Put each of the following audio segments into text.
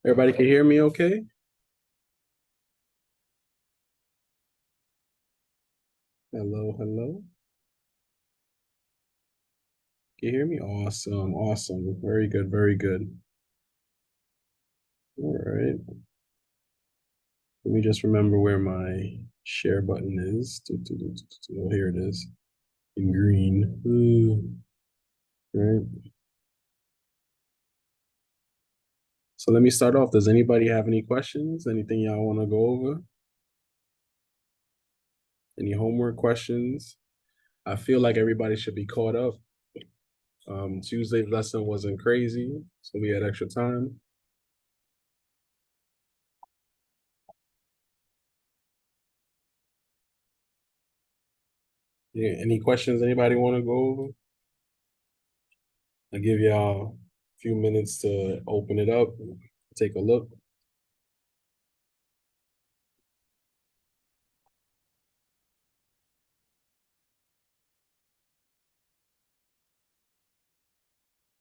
Everybody can hear me okay? Hello, hello. Can you hear me? Awesome, awesome. Very good, very good. All right. Let me just remember where my share button is. Oh, here it is in green. Right. So let me start off. Does anybody have any questions? Anything y'all want to go over? Any homework questions? I feel like everybody should be caught up. Tuesday's lesson wasn't crazy, so we had extra time. Yeah, any questions anybody want to go over? I'll give y'all a few minutes to open it up, take a look.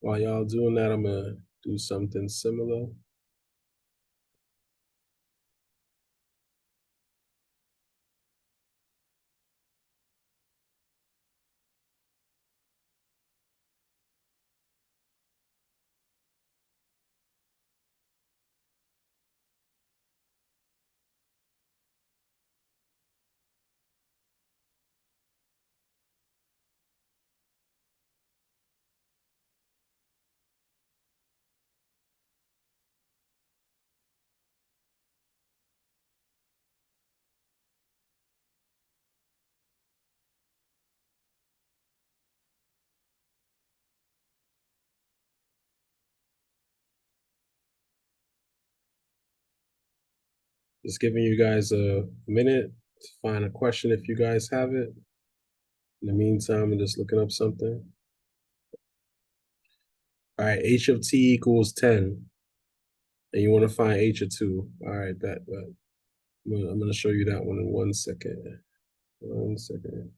While y'all doing that, I'm gonna do something similar. Just giving you guys a minute to find a question if you guys have it. In the meantime, I'm just looking up something. All right, h of t equals 10. And you want to find h of 2. All right, that. I'm gonna show you that one in 1 second. 1 second.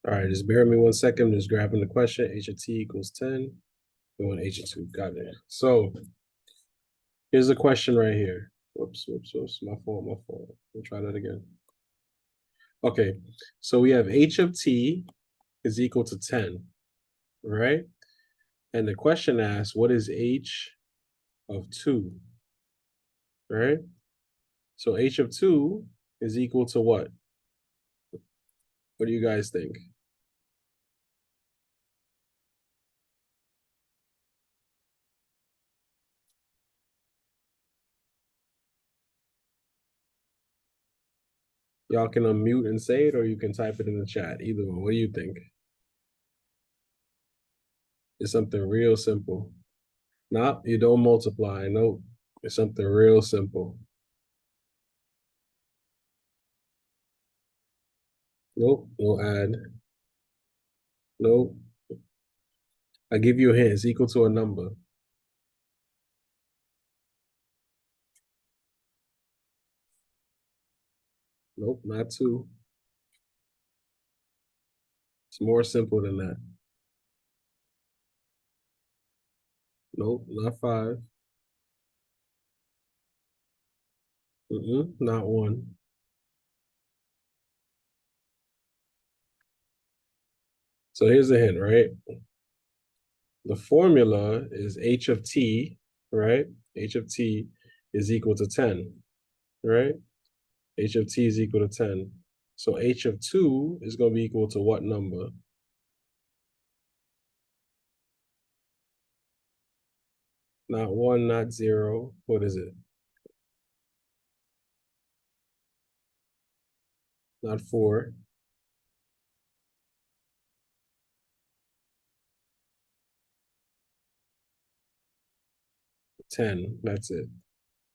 All right, just bear with me 1 second. I'm just grabbing the question. H of t equals 10. We want h of 2. Got it. So here's the question right here. Whoops. My fault. We'll try that again. Okay, so we have h of t is equal to 10, right? And the question asks, what is h of 2, right? So h of 2 is equal to what? What do you guys think? Y'all can unmute and say it, or you can type it in the chat. Either one. What do you think? It's something real simple. Nope, you don't multiply. Nope. It's something real simple. Nope, no add. Nope. I give you a hint. It's equal to a number. Nope, not 2. It's more simple than that. Nope, not 5. Not 1. So here's a hint, right? The formula is h of t, right? H of t is equal to 10, right? H of t is equal to 10. So h of 2 is going to be equal to what number? Not 1, not 0. What is it? Not 4. 10. That's it.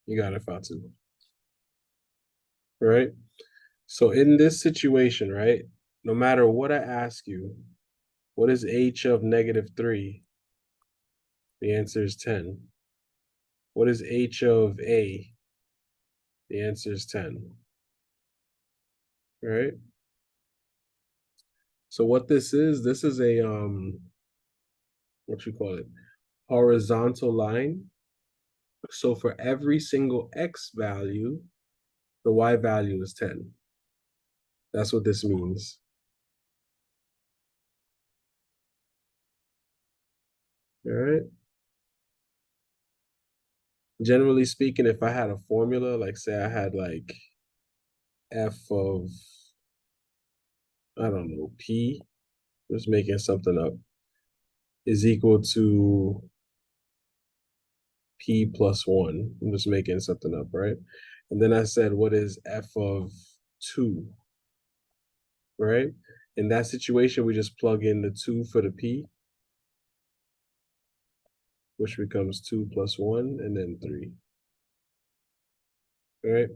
You got it, Fatu. Right? So in this situation, right, no matter what I ask you, what is h of -3? The answer is 10. What is h of a? The answer is 10. Right? So what this is a what you call it? Horizontal line. So for every single x value, the y value is 10. That's what this means. All right. Generally speaking, if I had a formula, like say I had like f of, I don't know, p, just making something up, is equal to p plus 1. I'm just making something up, right? And then I said, what is f of 2, right? In that situation, we just plug in the 2 for the p, which becomes 2 plus 1, and then 3, right?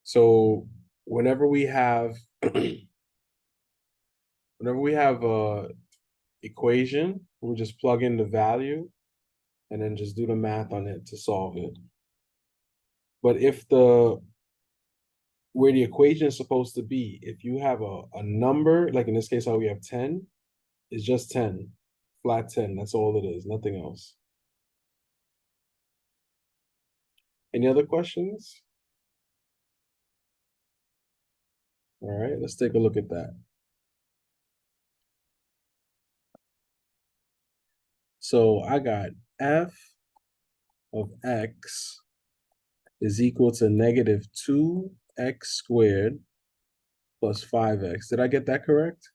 So whenever we have whenever we have a equation, we just plug in the value and then just do the math on it to solve it. But if the where the equation is supposed to be, if you have a number, like in this case, how we have 10, it's just 10, flat 10. That's all it is, nothing else. Any other questions? All right, let's take a look at that. So I got f of x is equal to -2x squared plus 5x. Did I get that correct?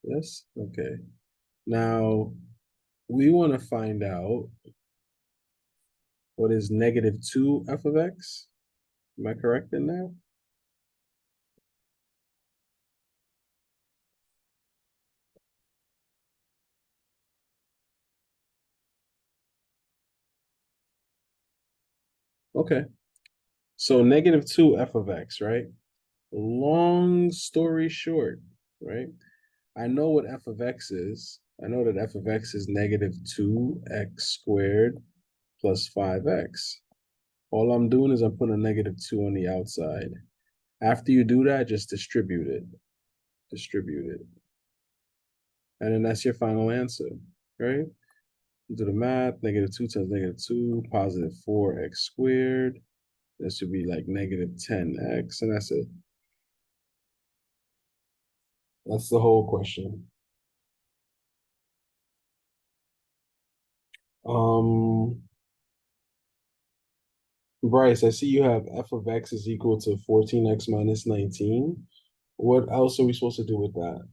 Yes? Okay. Now, we want to find out what is -2 f of x. Am I correct in that? Okay. So -2 f of x, right? Long story short, right? I know what f of x is. I know that f of x is -2x squared plus 5x. All I'm doing is I'm putting a -2 on the outside. After you do that, just distribute it. Distribute it. And then that's your final answer, right? Do the math, -2 times -2, positive 4x squared. This should be like -10x, and that's it. That's the whole question. Um, Bryce, I see you have f of x is equal to 14x minus 19. What else are we supposed to do with that?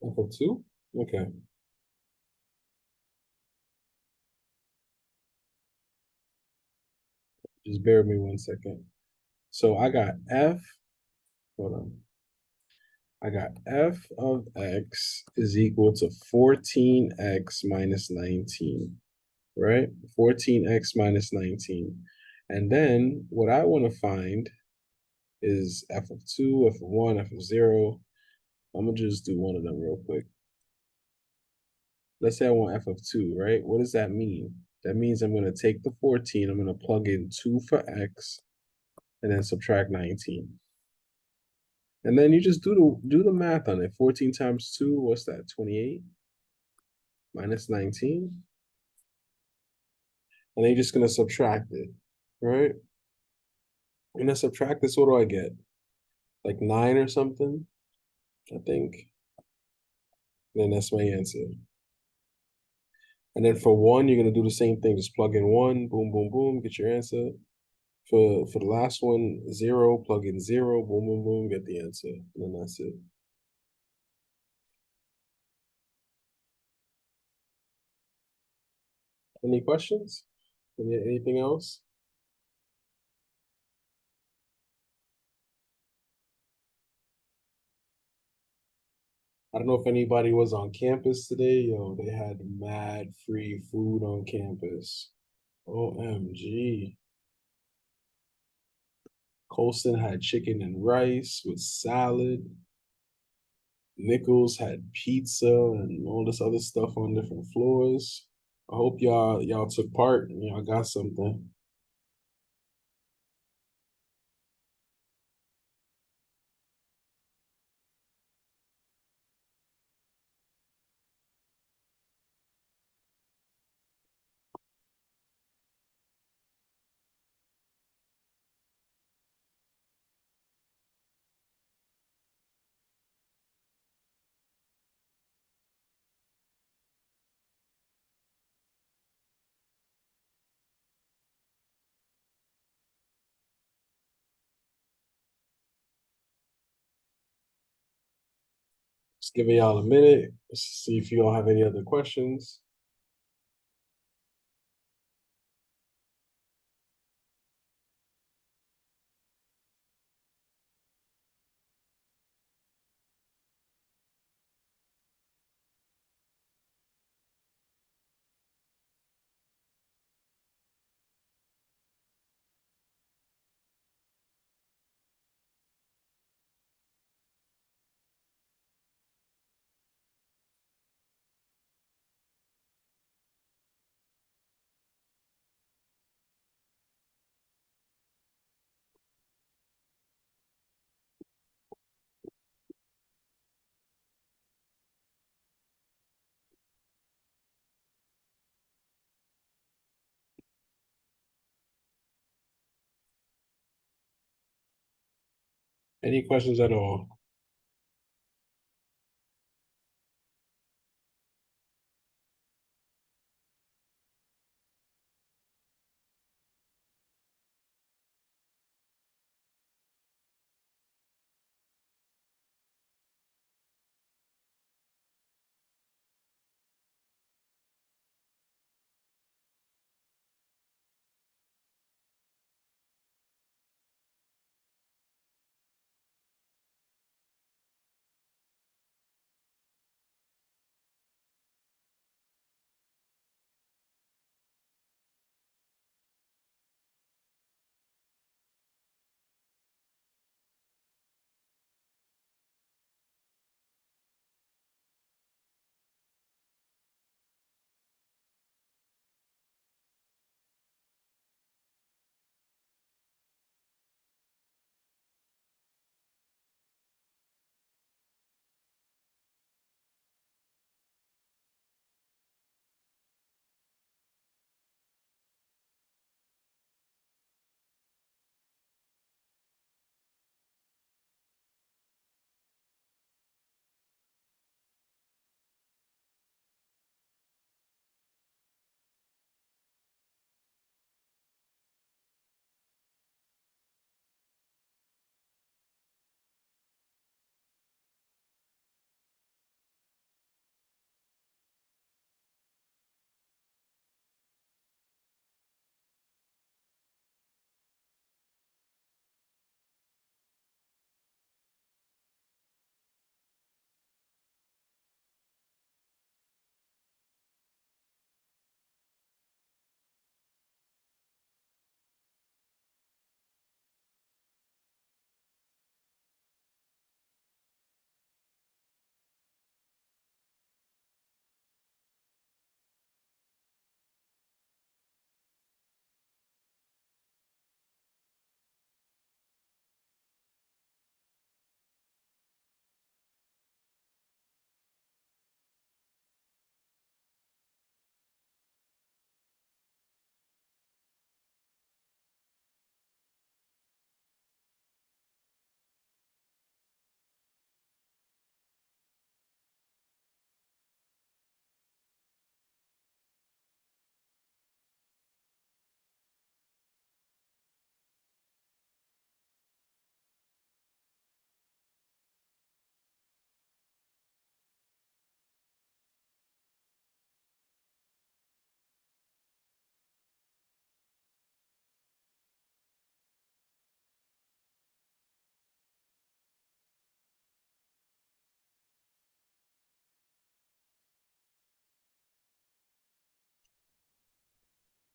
F of 2? Okay. Just bear with me 1 second. So I got f, hold on. I got f of x is equal to 14x minus 19, right? 14x minus 19. And then what I want to find is f of 2, f of 1, f of 0. I'm going to just do one of them real quick. Let's say I want f of 2, right? What does that mean? That means I'm going to take the 14, I'm going to plug in 2 for x, and then subtract 19. And then you just do the math on it. 14 times 2, what's that? 28 minus 19. And then you're just going to subtract it, right? I'm going to subtract this. What do I get? Like 9 or something, I think. And then that's my answer. And then for 1, you're going to do the same thing. Just plug in 1, boom, boom, boom, get your answer. For the last one, 0, plug in 0, boom, boom, boom, get the answer. And then that's it. Any questions? Anything else? I don't know if anybody was on campus today. Yo, they had mad free food on campus. OMG. Colston had chicken and rice with salad. Nichols had pizza and all this other stuff on different floors. I hope y'all took part and y'all got something. Just giving y'all a minute. Let's see if you all have any other questions. Any questions at all?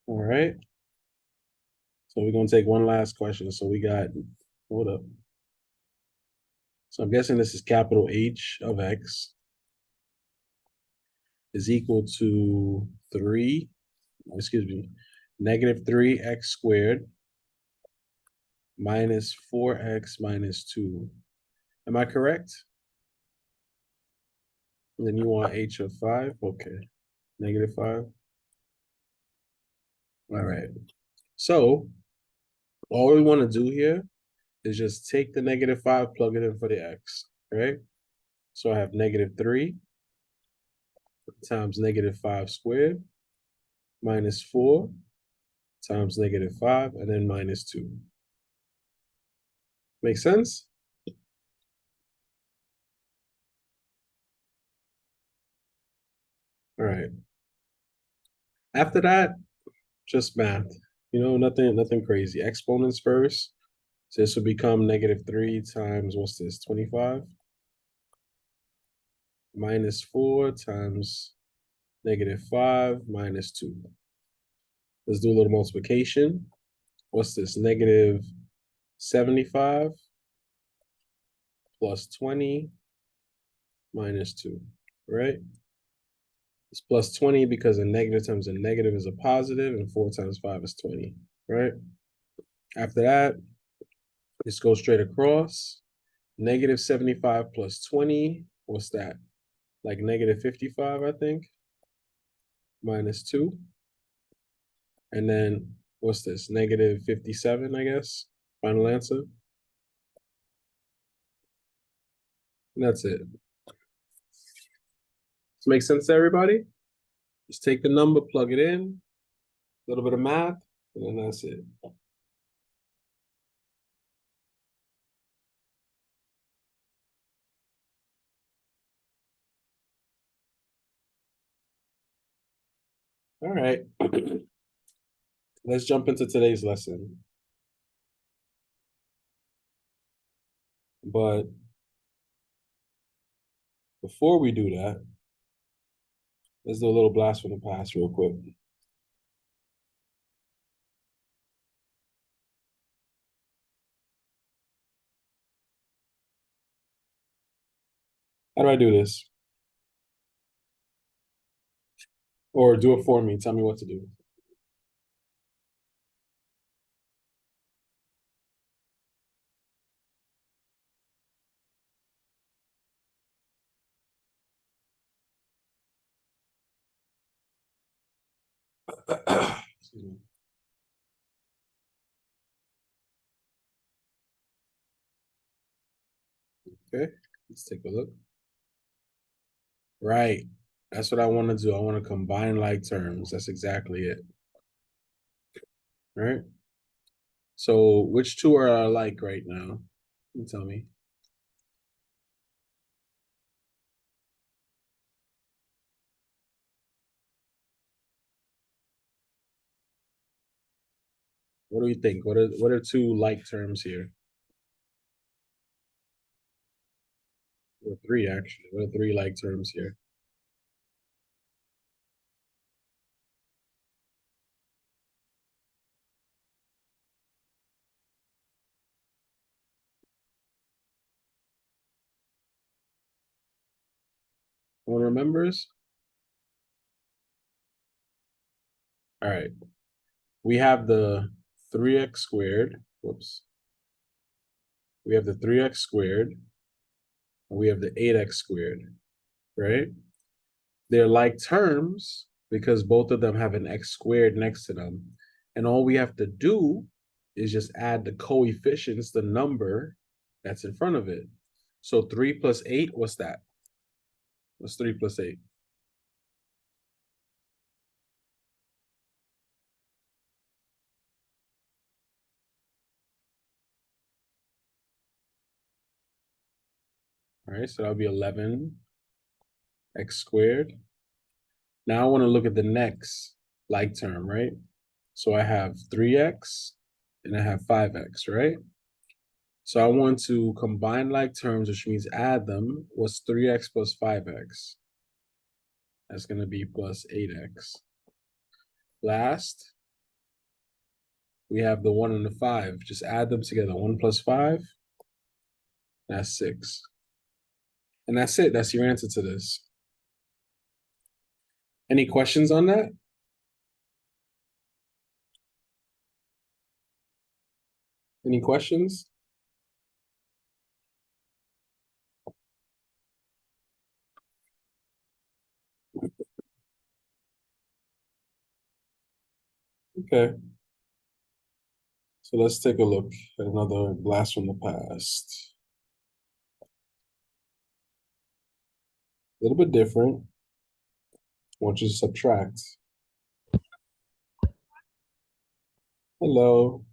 All right. So we're gonna take one last question. So we got, hold up. So I'm guessing this is capital H of X is equal to 3, excuse me, negative 3x squared minus 4x minus 2. Am I correct? And then you want H of 5? Okay. Negative 5. All right. So all we want to do here is just take the negative 5, plug it in for the x, right? So I have negative 3 times negative 5 squared minus 4 times negative 5, and then minus 2. Make sense? All right. After that, just math. You know, nothing crazy. Exponents first. So this will become negative 3 times, what's this, 25? Minus 4 times negative 5 minus 2. Let's do a little multiplication. What's this? Negative 75 plus 20 minus 2, right? It's plus 20 because a negative times a negative is a positive, and 4 times 5 is 20, right? After that, just go straight across. Negative 75 plus 20, what's that? Like negative 55, I think, minus 2. And then what's this? Negative 57, I guess. Final answer. And that's it. Does it make sense to everybody? Just take the number, plug it in, a little bit of math, and then that's it. All right. Let's jump into today's lesson. But before we do that, let's do a little blast from the past real quick. How do I do this? Or do it for me. Tell me what to do. Excuse me. Okay, let's take a look. Right. That's what I want to do. I want to combine like terms. That's exactly it. Right? So which two are alike right now? You tell me. What do you think? What are two like terms here? Or three actually. What are three like terms here? One remembers? All right. We have the 3x squared. Whoops. We have the 3x squared. And we have the 8x squared, right? They're like terms because both of them have an x squared next to them. And all we have to do is just add the coefficients, the number that's in front of it. So 3 plus 8, what's that? What's 3 plus 8? All right, so that'll be 11x squared. Now I want to look at the next like term, right? So I have 3x and I have 5x, right? So I want to combine like terms, which means add them. What's 3x plus 5x? That's going to be plus 8x. Last, we have the 1 and the 5. Just add them together. 1 plus 5, that's 6. And that's it. That's your answer to this. Any questions on that? Any questions? Okay. So let's take a look at another blast from the past. A little bit different. I want you to subtract. Hello.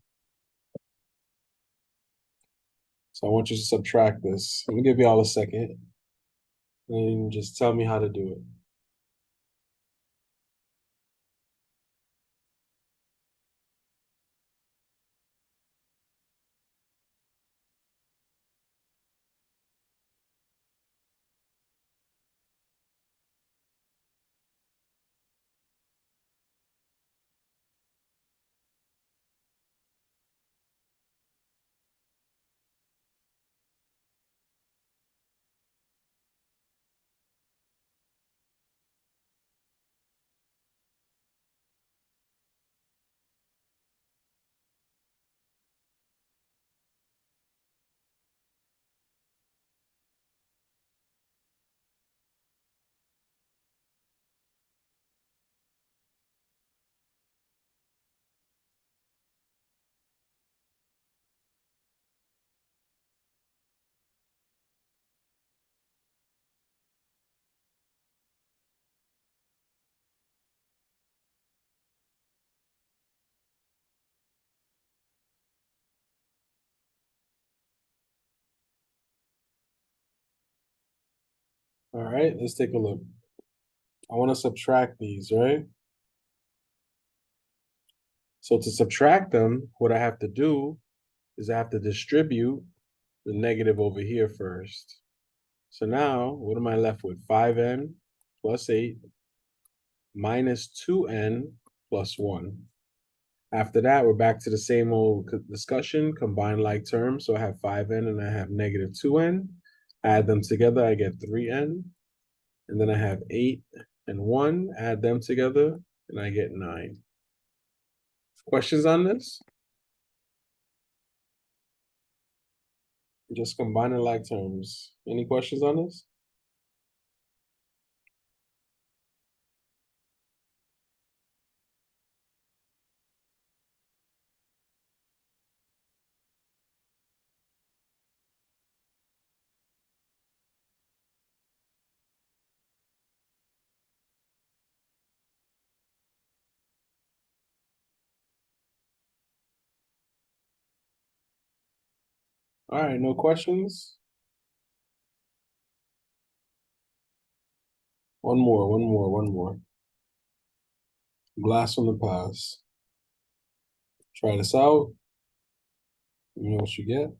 So I want you to subtract this. Let me give you all a second. And just tell me how to do it. All right, let's take a look. I want to subtract these, right? So to subtract them, what I have to do is I have to distribute the negative over here first. So now, what am I left with? 5n plus 8 minus 2n plus 1. After that, we're back to the same old discussion, combine like terms. So I have 5n and I have negative 2n. Add them together, I get 3n. And then I have 8 and 1. Add them together, and I get 9. Questions on this? Just combining like terms. Any questions on this? All right, no questions? One more. Blast from the past. Try this out. You know what you get.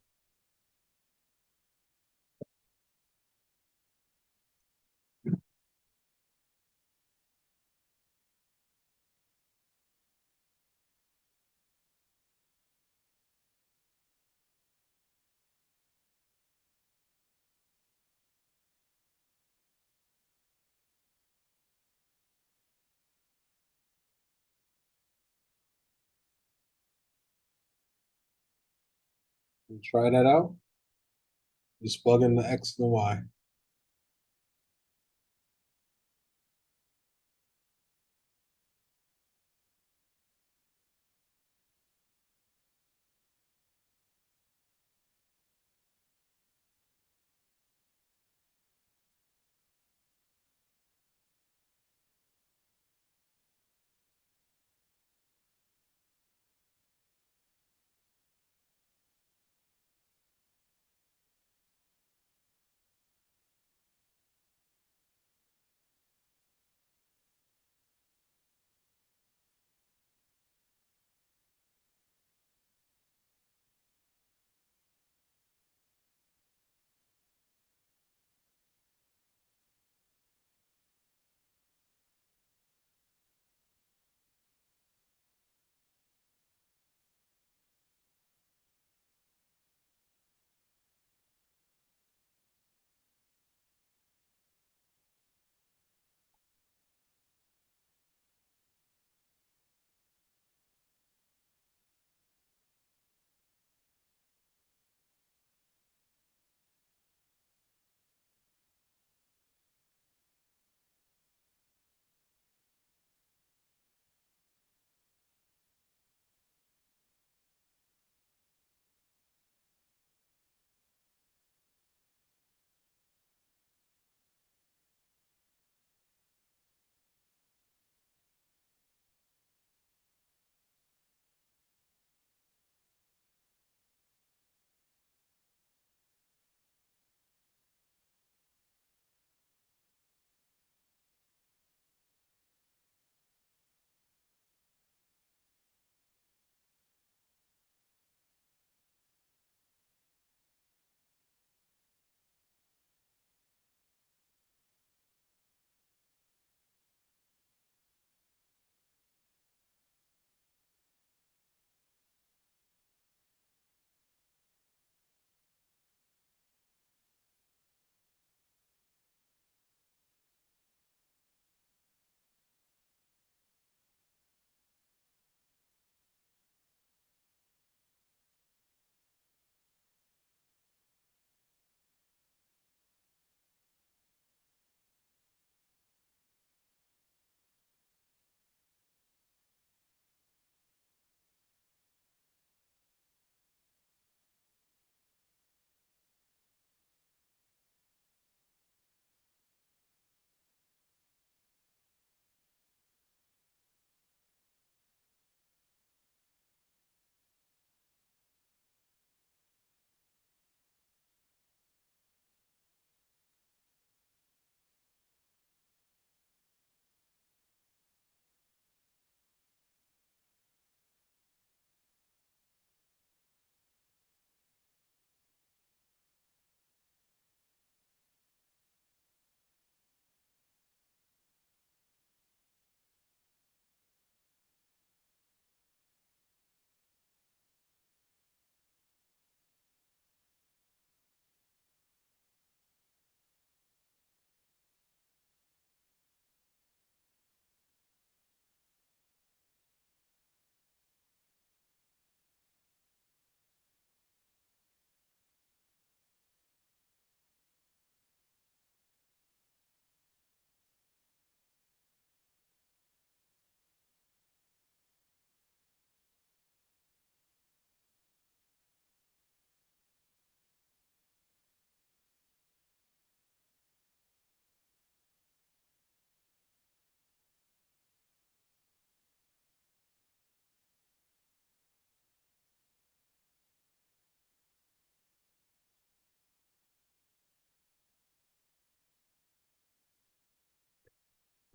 And try that out. Just plug in the X and the Y.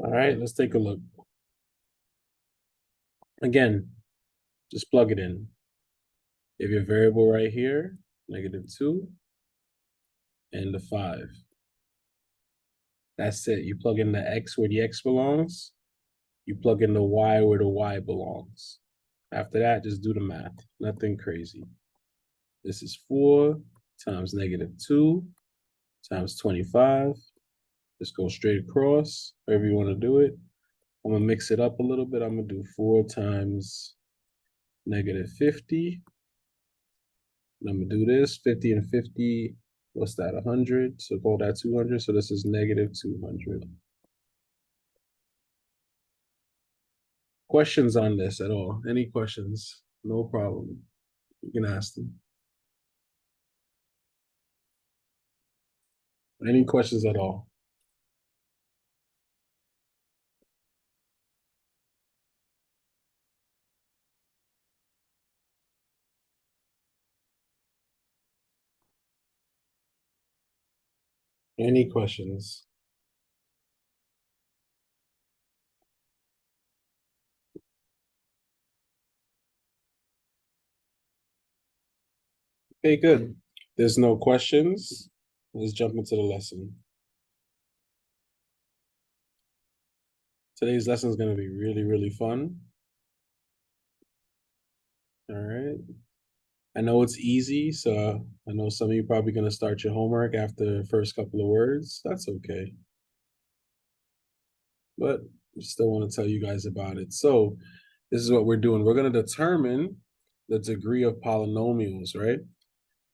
All right, let's take a look. Again, just plug it in. You have your variable right here, -2 and the 5. That's it. You plug in the x where the x belongs. You plug in the y where the y belongs. After that, just do the math. Nothing crazy. This is 4 times -2 times 25. Just go straight across, however you want to do it. I'm going to mix it up a little bit. I'm going to do 4 times -50. And I'm going to do this, 50 and 50. What's that, 100? So call that 200. So this is -200. Questions on this at all? Any questions? No problem. You can ask them. Any questions at all? Any questions? Okay, good. There's no questions. Let's jump into the lesson. Today's lesson is going to be really, really fun. All right. I know it's easy, so I know some of you probably going to start your homework after the first couple of words. That's okay. But I still want to tell you guys about it. So this is what we're doing. We're going to determine the degree of polynomials, right?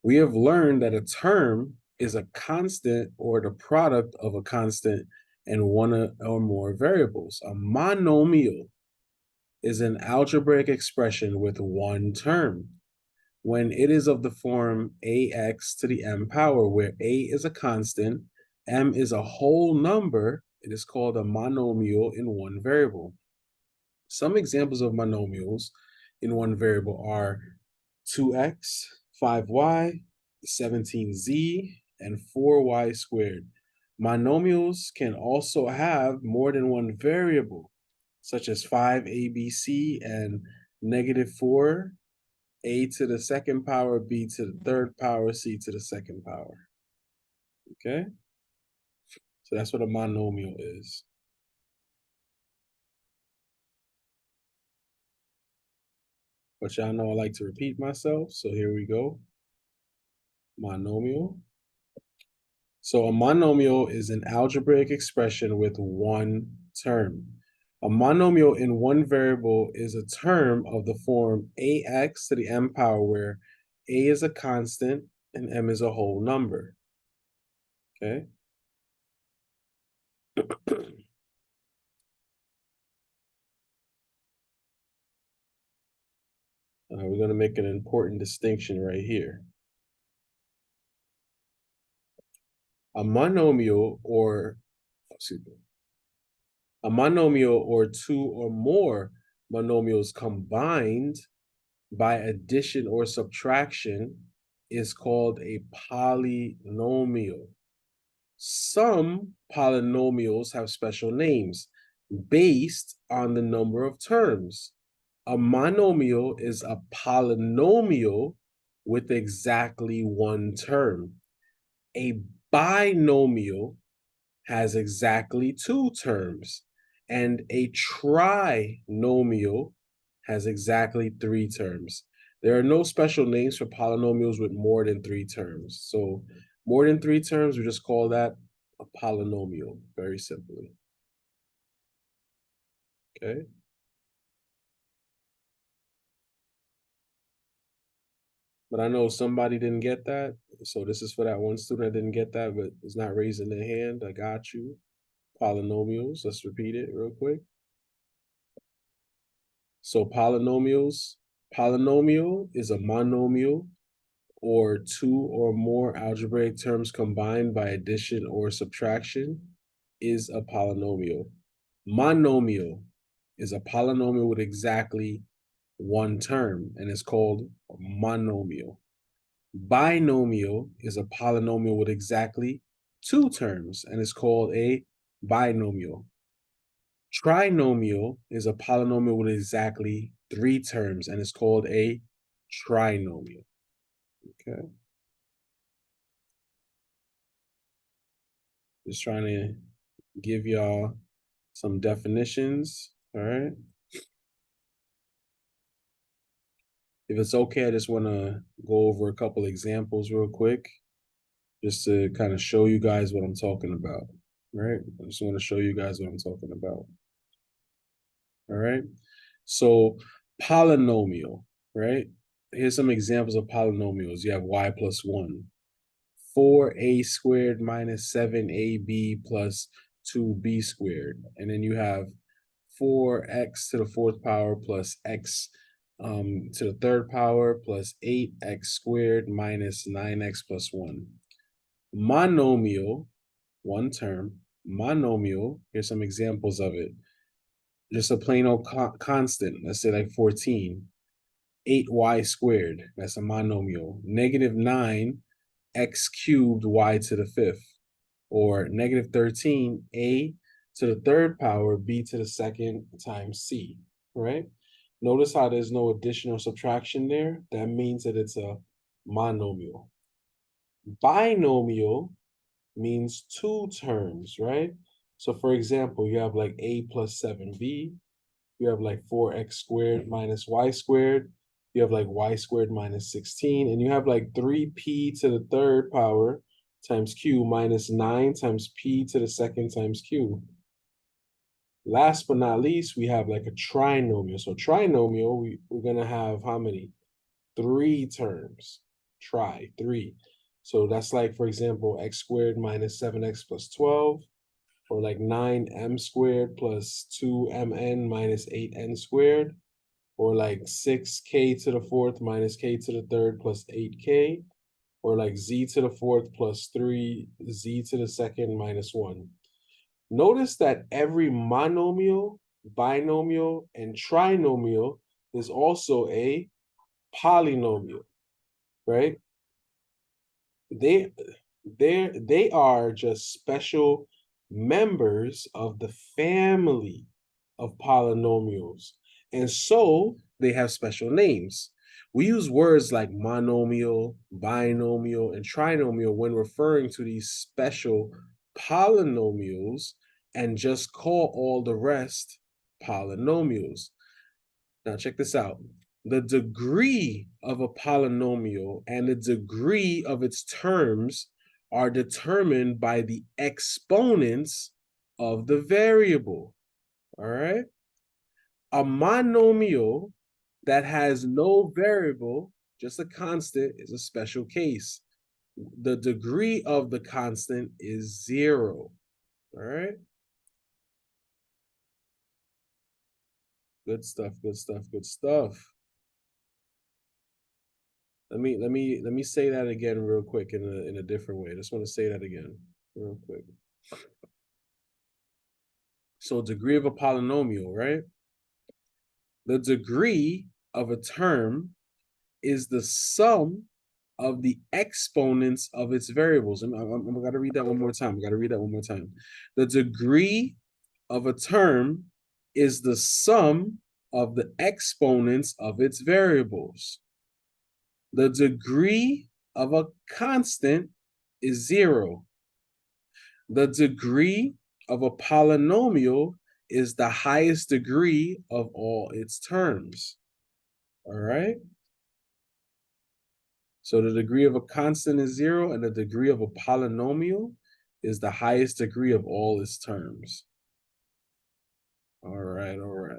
We have learned that a term is a constant or the product of a constant and one or more variables. A monomial is an algebraic expression with one term. When it is of the form ax to the m power, where a is a constant, m is a whole number, it is called a monomial in one variable. Some examples of monomials in one variable are 2x, 5y, 17z, and 4y squared. Monomials can also have more than one variable, such as 5abc and -4a to the second power, b to the third power, c to the second power. Okay? So that's what a monomial is. But y'all know I like to repeat myself, so here we go. Monomial. So a monomial is an algebraic expression with one term. A monomial in one variable is a term of the form ax to the m power, where a is a constant and m is a whole number. Okay? We're going to make an important distinction right here. A monomial or, a monomial or two or more monomials combined by addition or subtraction is called a polynomial. Some polynomials have special names based on the number of terms. A monomial is a polynomial with exactly one term. A binomial has exactly two terms, and a trinomial has exactly three terms. There are no special names for polynomials with more than three terms. So more than three terms, we just call that a polynomial, very simply. Okay. But I know somebody didn't get that. So this is for that one student that didn't get that, but is not raising their hand. I got you. Polynomials. Let's repeat it real quick. So polynomials. Polynomial is a monomial or two or more algebraic terms combined by addition or subtraction is a polynomial. Monomial is a polynomial with exactly one term and is called a monomial. Binomial is a polynomial with exactly two terms and is called a binomial. Trinomial is a polynomial with exactly 3 terms, and it's called a trinomial. Okay. Just trying to give y'all some definitions. All right. If it's okay, I just want to go over a couple examples real quick, just to kind of show you guys what I'm talking about. Right. I just want to show you guys what I'm talking about. All right. So polynomial, right? Here's some examples of polynomials. You have y plus 1, 4a squared minus 7ab plus 2b squared. And then you have 4x to the 4th power plus x to the 3rd power plus 8x squared minus 9x plus 1. Monomial, one term. Monomial, here's some examples of it. Just a plain old constant, let's say like 14. 8y squared, that's a monomial. Negative 9x cubed y to the 5th. Or negative 13 a to the 3rd power b to the 2nd times c, right? Notice how there's no additional subtraction there. That means that it's a monomial. Binomial means 2 terms, right? So for example, you have like a plus 7b, you have like 4x squared minus y squared, you have like y squared minus 16, and you have like 3p to the 3rd power times q minus 9 times p to the 2nd times q. Last but not least, we have like a trinomial. So trinomial, we're going to have how many? 3 terms. 3. So that's like, for example, x squared minus 7x plus 12, or like 9m squared plus 2mn minus 8n squared, or like 6k to the 4th minus k to the 3rd plus 8k, or like z to the 4th plus 3z to the 2nd minus 1. Notice that every monomial, binomial, and trinomial is also a polynomial, right? They are just special members of the family of polynomials, and so they have special names. We use words like monomial, binomial, and trinomial when referring to these special polynomials, and just call all the rest polynomials. Now check this out. The degree of a polynomial and the degree of its terms are determined by the exponents of the variable. All right? A monomial that has no variable, just a constant, is a special case. The degree of the constant is 0. All right? Good stuff, good stuff, good stuff. Let me say that again real quick in a different way. I just want to say that again real quick. So degree of a polynomial, right? The degree of a term is the sum of the exponents of its variables. And I'm gotta read that one more time. The degree of a term is the sum of the exponents of its variables. The degree of a constant is 0. The degree of a polynomial is the highest degree of all its terms. All right? So the degree of a constant is 0, and the degree of a polynomial is the highest degree of all its terms. All right, all right.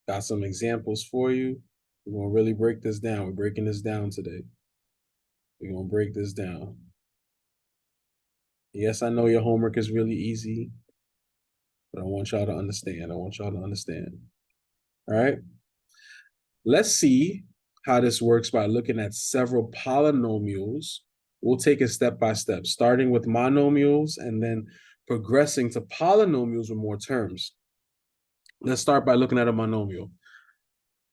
Got some examples for you. We're going to really break this down. We're breaking this down today. We're going to break this down. Yes, I know your homework is really easy, but I want y'all to understand. All right? Let's see how this works by looking at several polynomials. We'll take it step by step, starting with monomials and then progressing to polynomials with more terms. Let's start by looking at a monomial.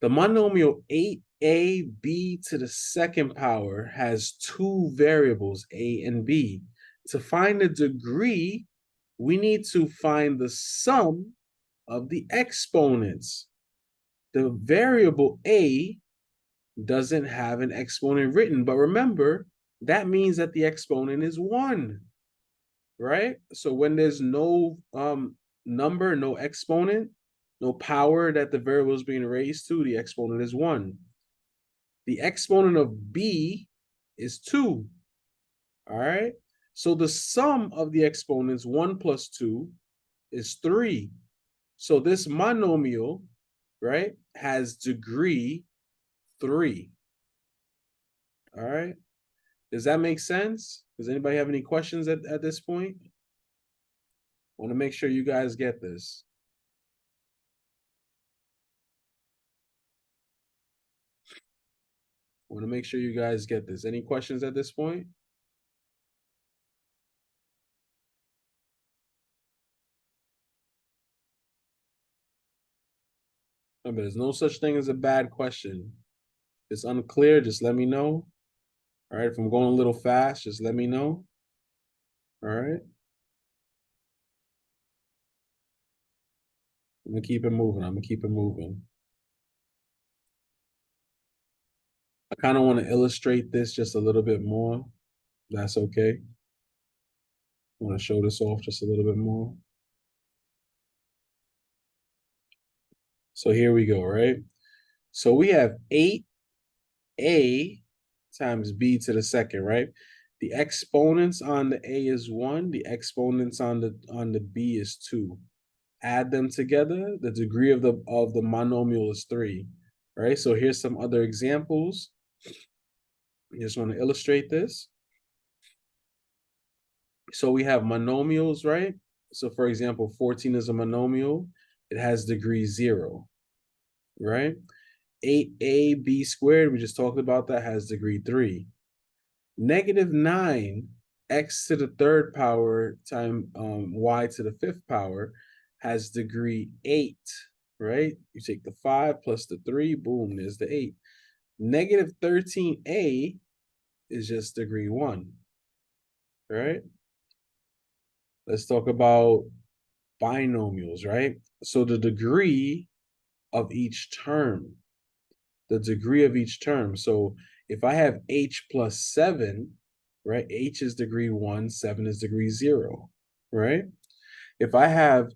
The monomial 8ab to the second power has two variables, a and b. To find the degree, we need to find the sum of the exponents. The variable a doesn't have an exponent written, but remember, that means that the exponent is 1, right? So when there's no number, no exponent, no power that the variable is being raised to, the exponent is 1. The exponent of b is 2, all right? So the sum of the exponents, 1 plus 2, is 3. So this monomial, right, has degree 3. All right. Does that make sense? Does anybody have any questions at this point? I want to make sure you guys get this. I want to make sure you guys get this. Any questions at this point? Remember, there's no such thing as a bad question. If it's unclear, just let me know. All right. If I'm going a little fast, just let me know. All right. I'm going to keep it moving. I'm going to keep it moving. I kind of want to illustrate this just a little bit more. That's okay. I want to show this off just a little bit more. So here we go, right? So we have 8a times b to the second, right? The exponents on the a is 1. The exponents on the b is 2. Add them together. The degree of the monomial is 3, right? So here's some other examples. I just want to illustrate this. So we have monomials, right? So for example, 14 is a monomial. It has degree 0, right? 8ab squared, we just talked about that, has degree 3. -9 x to the third power times y to the fifth power has degree 8, right? You take the 5 plus the 3, boom, there's the 8. -13a is just degree 1, right? Let's talk about binomials, right? So the degree of each term, the degree of each term. So if I have h plus 7, right? H is degree 1, 7 is degree 0, right? If I have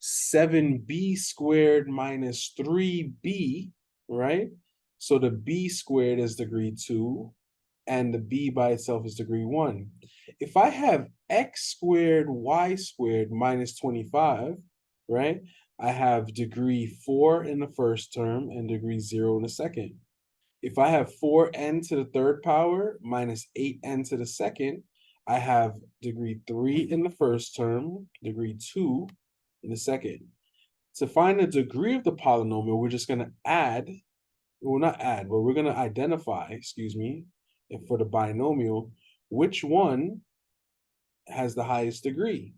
7b squared minus 3b, right? So the b squared is degree 2, and the b by itself is degree 1. If I have x squared y squared minus 25, right? I have degree 4 in the first term and degree 0 in the second. If I have 4n to the third power minus 8n to the second, I have degree 3 in the first term, degree 2 in the second. To find the degree of the polynomial, we're just going to add, well, not add, but we're going to identify, excuse me, for the binomial, which one has the highest degree.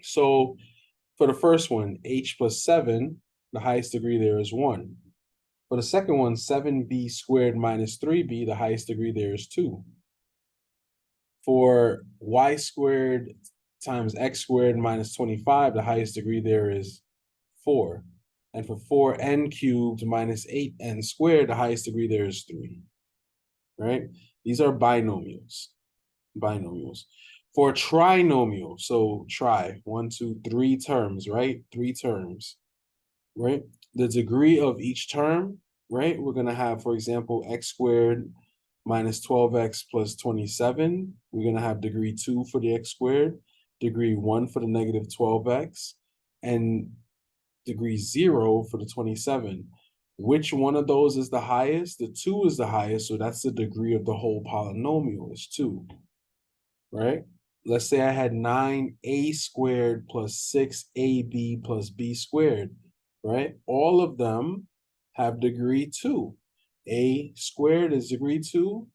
So for the first one, h plus 7, the highest degree there is 1. For the second one, 7b squared minus 3b, the highest degree there is 2. For y squared times x squared minus 25, the highest degree there is 4. And for 4n cubed minus 8n squared, the highest degree there is 3. Right? These are binomials. Binomials. For a trinomial, so 1, 2, 3 terms, right? 3 terms, right? The degree of each term, right? We're going to have, for example, x squared minus 12x plus 27. We're going to have degree 2 for the x squared, degree 1 for the negative 12x, and degree 0 for the 27. Which one of those is the highest? The 2 is the highest, so that's the degree of the whole polynomial is 2, right? Let's say I had 9a squared plus 6ab plus b squared, right? All of them have degree 2. A squared is degree 2.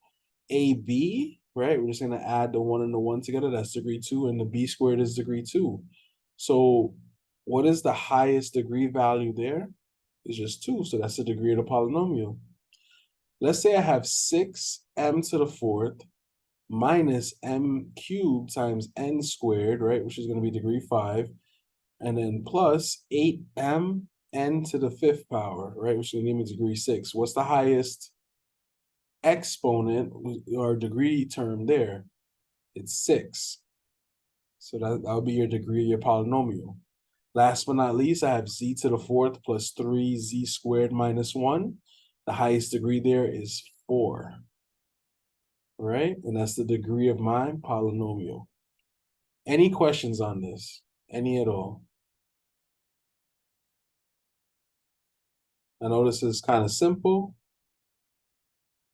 AB, right? We're just going to add the 1 and the 1 together. That's degree 2. And the b squared is degree 2. So what is the highest degree value there? is just 2, so that's the degree of the polynomial. Let's say I have 6m to the fourth minus m cubed times n squared, right, which is going to be degree 5, and then plus 8m n to the fifth power, right, which is going to give me degree 6. What's the highest exponent or degree term there? It's 6. So that'll be your degree of your polynomial. Last but not least, I have z to the fourth plus 3z squared minus 1. The highest degree there is 4. Right? And that's the degree of my polynomial. Any questions on this? Any at all? I know this is kind of simple.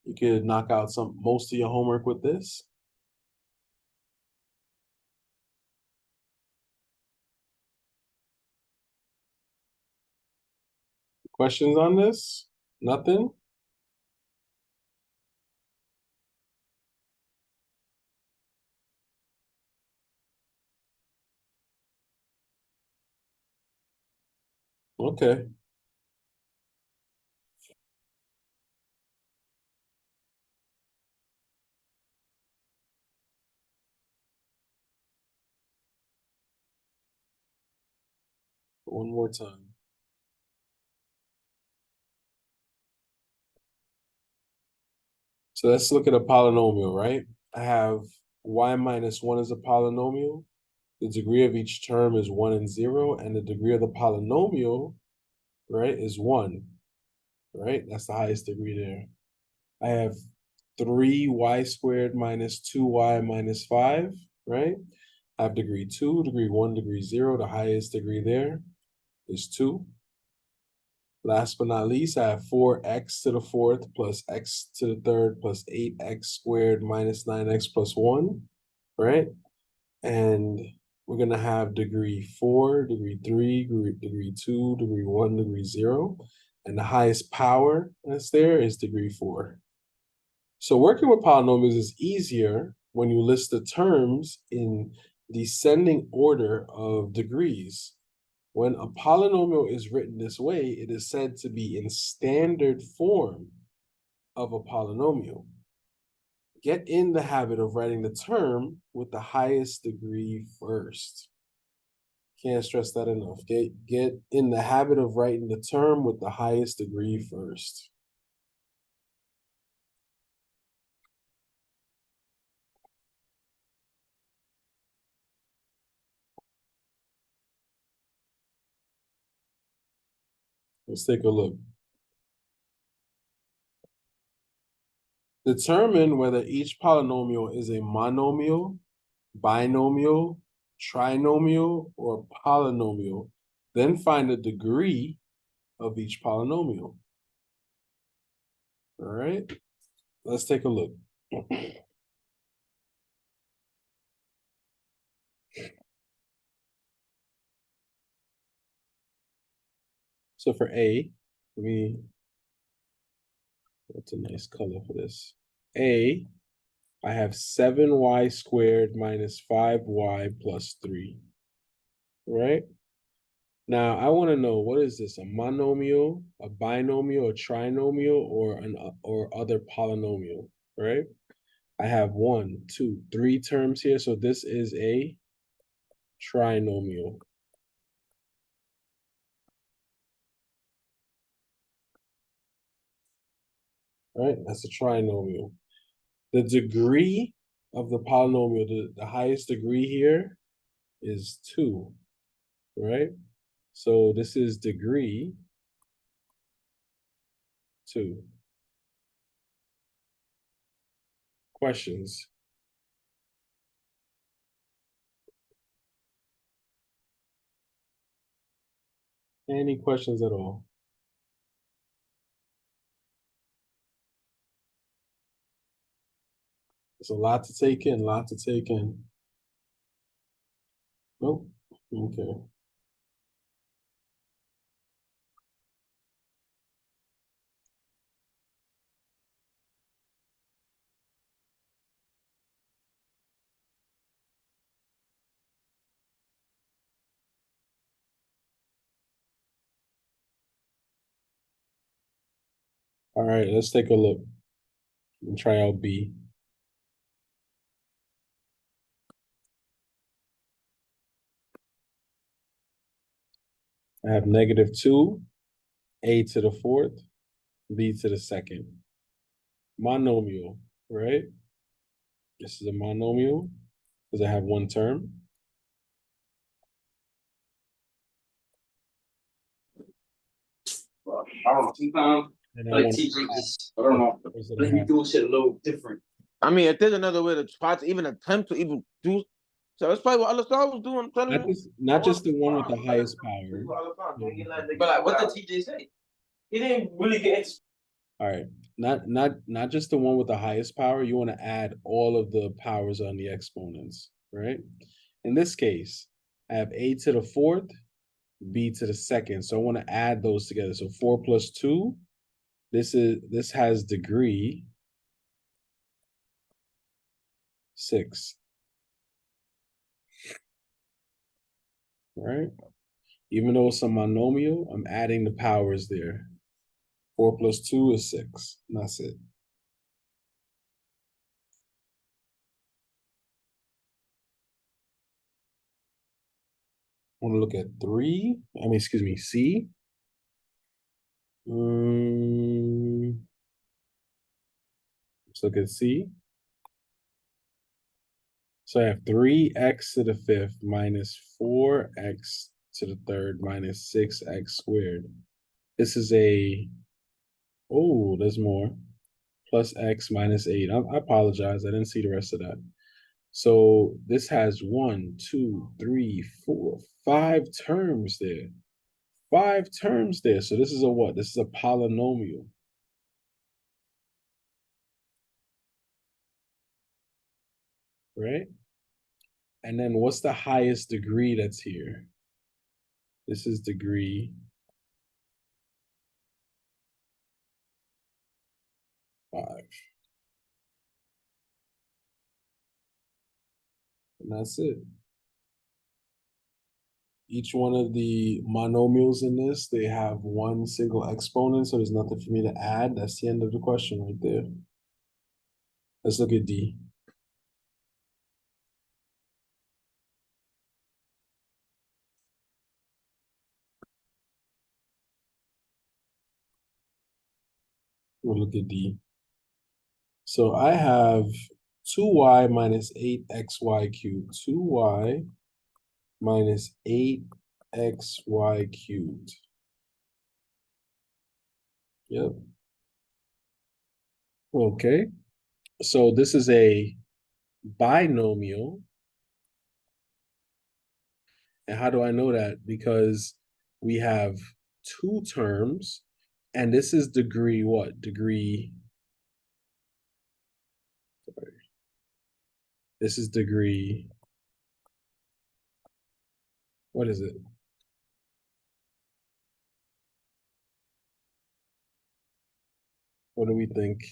You could knock out most of your homework with this. Questions on this? Nothing? Okay. One more time. So let's look at a polynomial, right? I have y minus 1 is a polynomial. The degree of each term is 1 and 0, and the degree of the polynomial, right, is 1, right? That's the highest degree there. I have 3y squared minus 2y minus 5, right? I have degree 2, degree 1, degree 0. The highest degree there is 2. Last but not least, I have 4x to the fourth plus x to the third plus 8x squared minus 9x plus 1, right? And we're going to have degree 4, degree 3, degree 2, degree 1, degree 0. And the highest power that's there is degree 4. So working with polynomials is easier when you list the terms in descending order of degrees. When a polynomial is written this way, it is said to be in standard form of a polynomial. Get in the habit of writing the term with the highest degree first. Can't stress that enough. Get in the habit of writing the term with the highest degree first. Let's take a look. Determine whether each polynomial is a monomial, binomial, trinomial, or polynomial. Then find the degree of each polynomial. All right, let's take a look. So for A, what's a nice color for this? A, I have 7y squared minus 5y plus 3, right? Now, I want to know, what is this, a monomial, a binomial, a trinomial, or other polynomial, right? I have 1, 2, 3 terms here, so this is a trinomial. Right? That's a trinomial. The degree of the polynomial, the highest degree here is 2, right? So this is degree 2. Questions? Any questions at all? It's a lot to take in, lot to take in. Nope. Okay. All right, let's take a look and try out B. I have -2, a to the fourth, b to the second. Monomial, right? This is a monomial because I have one term. I don't know. Sometimes And I like want TJ just I don't know. Let me do shit a little different. I mean, if there's another way to try to even attempt to even do, so that's probably what Alistar was doing. not just the one with the highest power. But like, what did TJ say? He didn't really get. All right, not just the one with the highest power. You want to add all of the powers on the exponents, right? In this case, I have a to the fourth, b to the second. So I want to add those together. So 4 plus 2. This has degree 6. Right? Even though it's a monomial, I'm adding the powers there. 4 plus 2 is 6. And that's it. I want to look at 3. Excuse me, C. Let's look at C. So I have 3x to the fifth minus 4x to the third minus 6x squared. This is there's more. Plus x minus 8. I apologize. I didn't see the rest of that. So this has 1, 2, 3, 4, 5 terms there. 5 terms there. So this is a what? This is a polynomial. Right? And then what's the highest degree that's here? This is degree 5. And that's it. Each one of the monomials in this, they have one single exponent, so there's nothing for me to add. That's the end of the question right there. Let's look at D. We'll look at D. So I have 2y minus 8xy cubed. 2y minus 8xy cubed. Yep. Okay. So this is a binomial. And how do I know that? Because we have 2 terms, and this is degree what? This is degree, what is it? What do we think?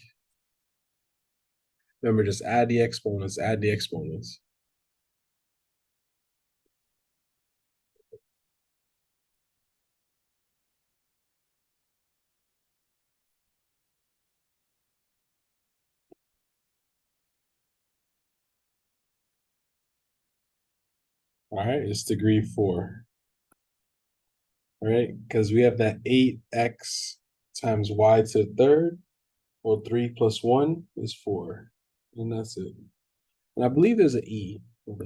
Remember, just add the exponents, add the exponents. All right, it's degree 4. All right, because we have that 8x times y to the third, or 3 plus 1 is 4. And that's it. And I believe there's an E. All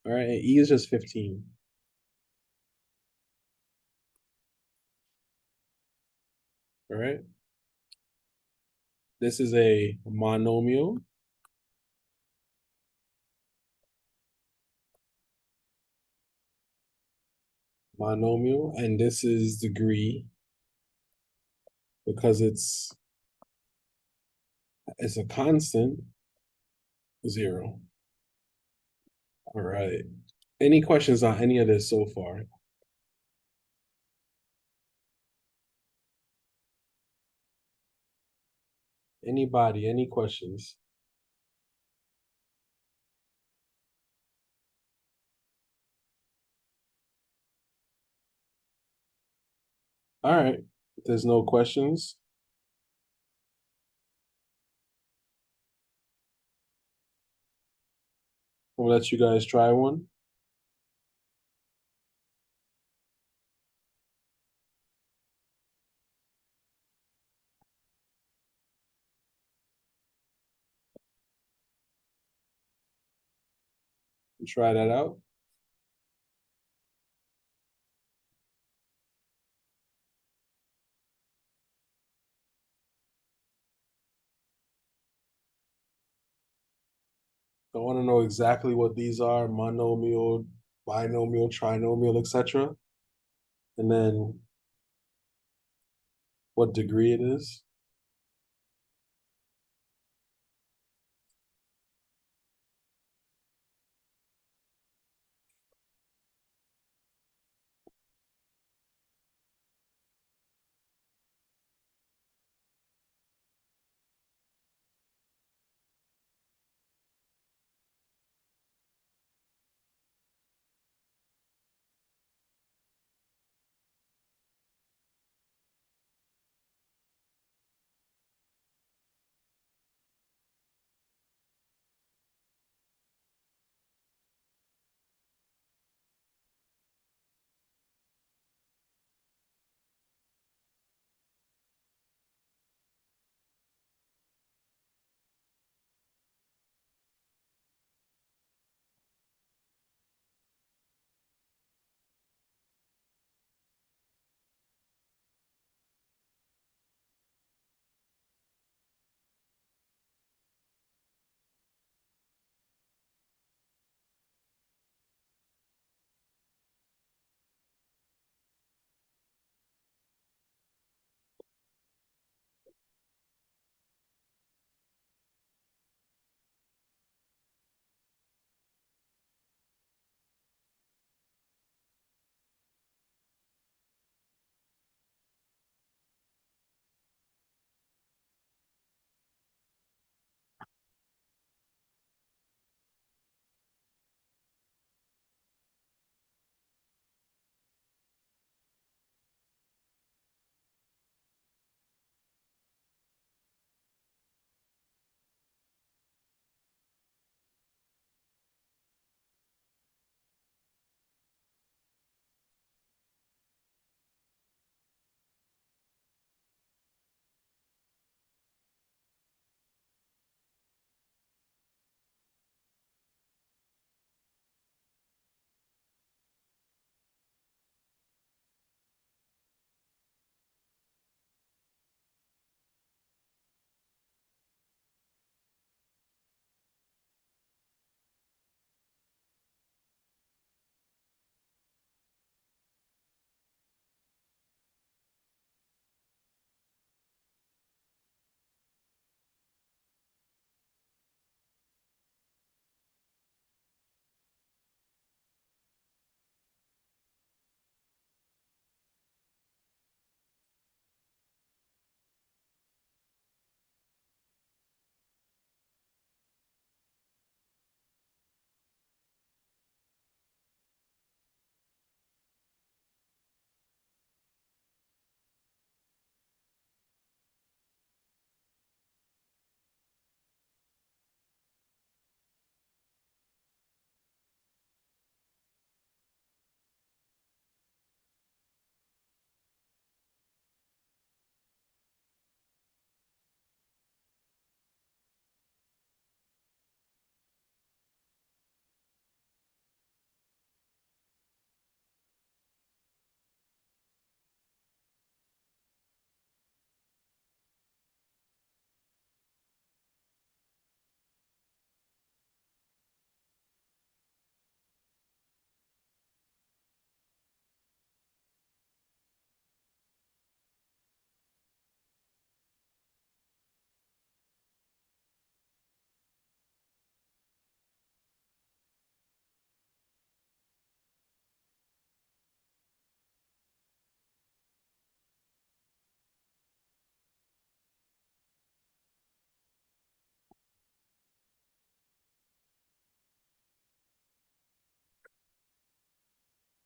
right, and E is just 15. All right. This is a monomial. Monomial, and this is degree because it's a constant 0. All right. Any questions on any of this so far? Anybody, any questions? All right, if there's no questions. We'll let you guys try one. Try that out. I want to know exactly what these are: monomial, binomial, trinomial, etc. And then what degree it is.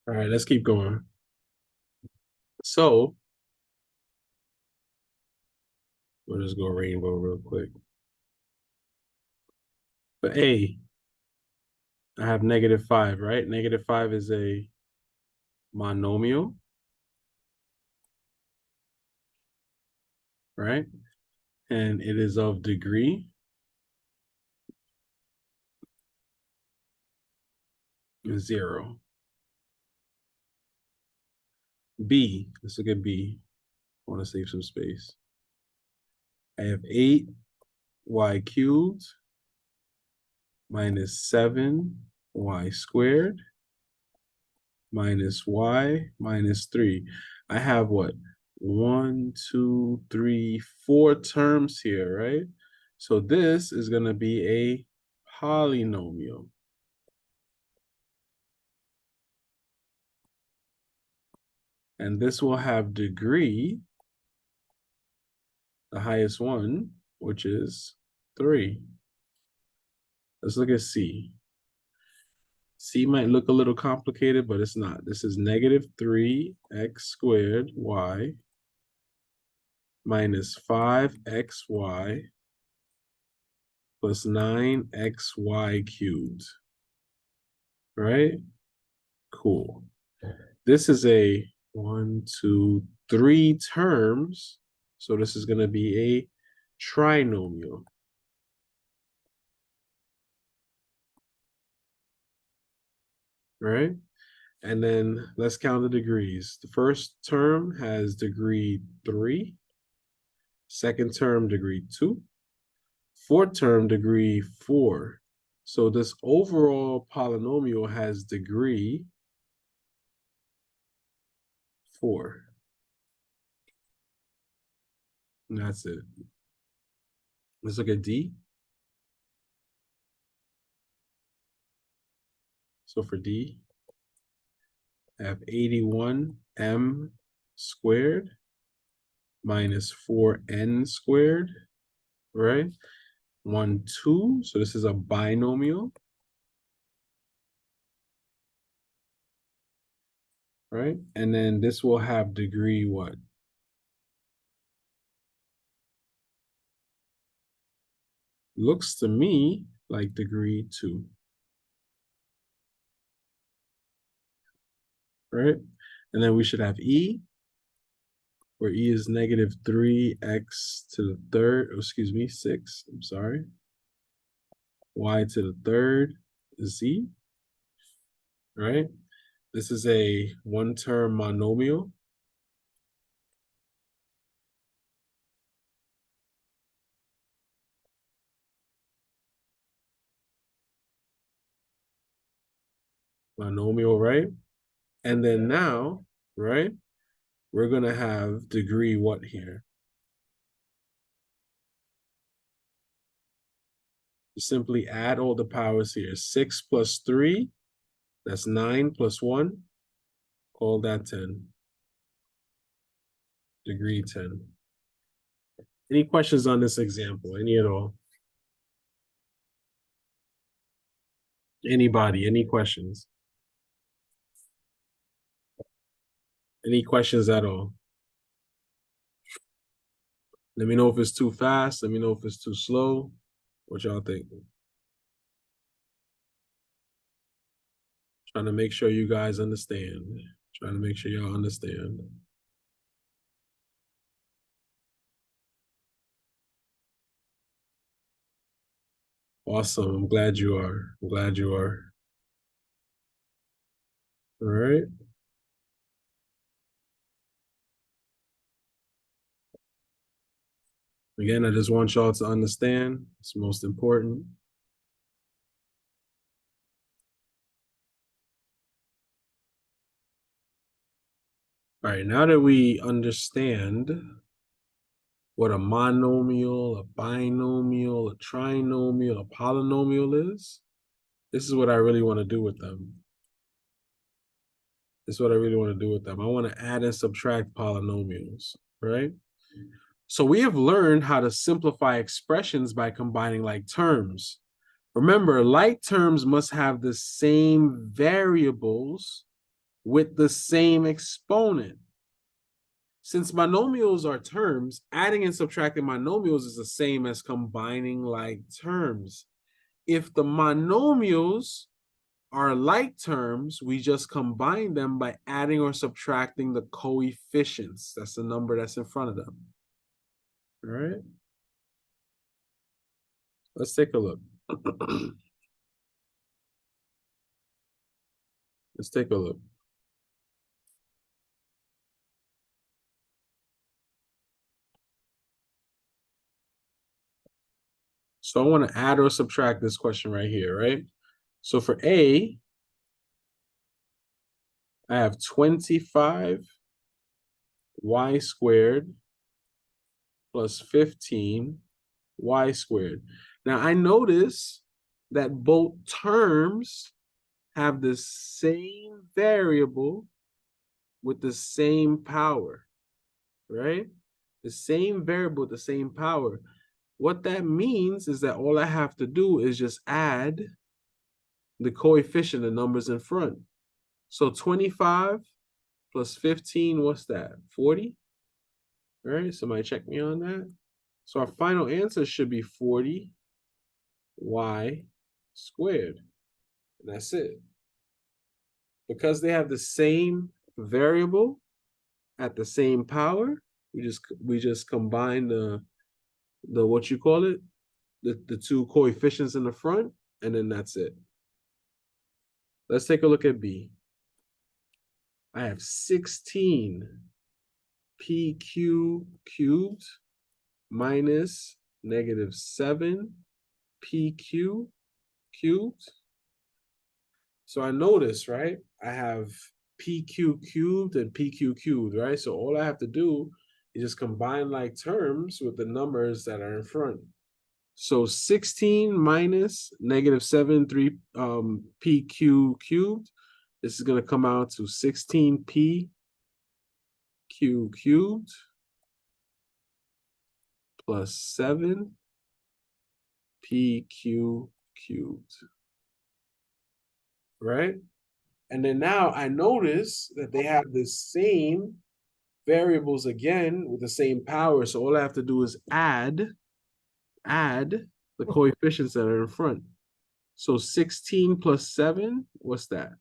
All right, let's keep going. So We'll just go rainbow real quick. For A, I have -5, right? -5 is a monomial, right? And it is of degree 0. B, let's look at B. I want to save some space. I have 8y cubed minus 7y squared minus y minus 3. I have what? 1, 2, 3, 4 terms here, right? So this is going to be a polynomial. And this will have degree, the highest one, which is 3. Let's look at C. C might look a little complicated, but it's not. This is -3x squared y minus 5xy plus 9xy cubed. Right? Cool. This is a 1, 2, 3 terms. So this is going to be a trinomial. Right? And then let's count the degrees. The first term has degree 3. Second term, degree 2. Fourth term, degree 4. So this overall polynomial has degree 4. And that's it. Let's look at D. So for D, I have 81m squared minus 4n squared, right? 1, 2. So this is a binomial, right? And then this will have degree what? Looks to me like degree 2. Right? And then we should have E, where E is -3x to the third, excuse me, 6, I'm sorry. Y to the third Z, right? This is a one-term monomial. Monomial, right? And then now, right, we're going to have degree what here? Simply add all the powers here. 6 plus 3, that's 9 plus 1. Call that 10. Degree 10. Any questions on this example? Any at all? Anybody? Any questions? Any questions at all? Let me know if it's too fast. Let me know if it's too slow. What y'all think? Trying to make sure you guys understand. Trying to make sure y'all understand. Awesome. I'm glad you are. I'm glad you are. All right. Again, I just want y'all to understand. It's most important. All right, now that we understand what a monomial, a binomial, a trinomial, a polynomial is, this is what I really want to do with them. This is what I really want to do with them. I want to add and subtract polynomials, right? So we have learned how to simplify expressions by combining like terms. Remember, like terms must have the same variables with the same exponent. Since monomials are terms, adding and subtracting monomials is the same as combining like terms. If the monomials are like terms, we just combine them by adding or subtracting the coefficients. That's the number that's in front of them. All right. Let's take a look. Let's take a look. So I want to add or subtract this question right here, right? So for A, I have 25 y squared plus 15 y squared. Now I notice that both terms have the same variable with the same power, right? The same variable with the same power. What that means is that all I have to do is just add the coefficient, the numbers in front. So 25 plus 15, what's that? 40? All right, somebody check me on that. So our final answer should be 40y squared. And that's it. Because they have the same variable at the same power, we just combine the what you call it, the two coefficients in the front, and then that's it. Let's take a look at B. I have 16 PQ cubed minus negative 7 PQ cubed. So I notice, right? I have PQ cubed and PQ cubed, right? So all I have to do is just combine like terms with the numbers that are in front. So 16 minus negative 7 3 PQ cubed. This is going to come out to 16P Q cubed plus 7 PQ cubed. Right? And then now I notice that they have the same variables again with the same power. So all I have to do is add the coefficients that are in front. So 16 plus 7, what's that?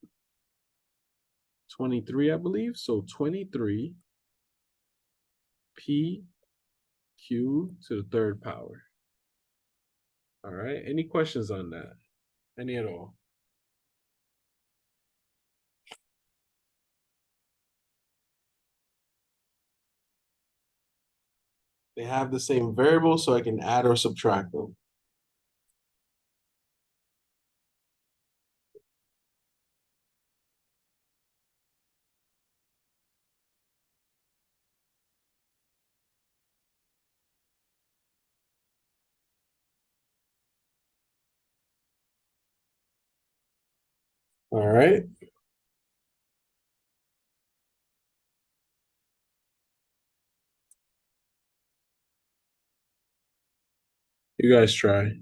23, I believe. So 23 P Q to the third power. All right. Any questions on that? Any at all? They have the same variable, so I can add or subtract them. All right. You guys try.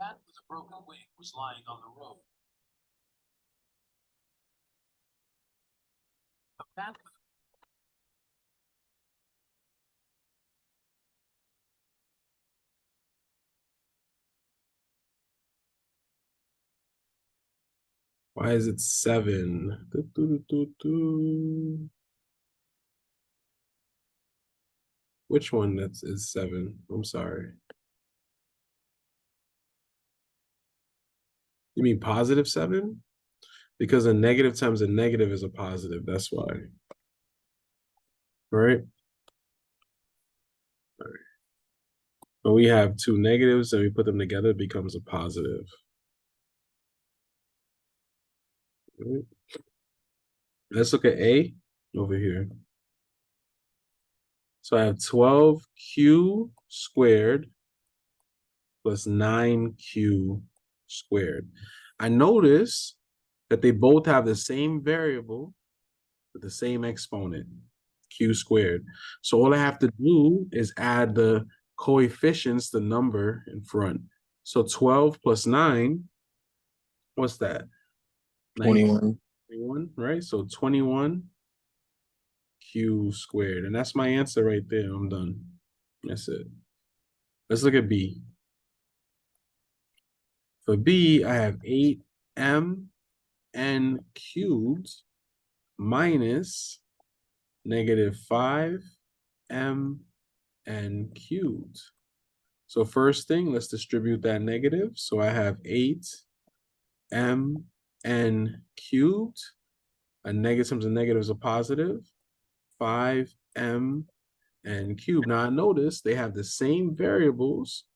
bat with a broken wing was lying on the road. A bat with Why is it 7? Which one is 7? I'm sorry. You mean positive 7? Because a negative times a negative is a positive. That's why. All right. When we have two negatives and we put them together, it becomes a positive. All right. Let's look at A over here. So I have 12q squared plus 9q squared. I notice that they both have the same variable with the same exponent, q squared. So all I have to do is add the coefficients, the number in front. So 12 plus 9, what's that? 21. 21, right? So 21 q squared. And that's my answer right there. I'm done. That's it. Let's look at B. For B, I have 8m n cubed minus negative 5m n cubed. So first thing, let's distribute that negative. So I have 8m n cubed. A negative times a negative is a positive. 5m n cubed. Now I notice they have the same variables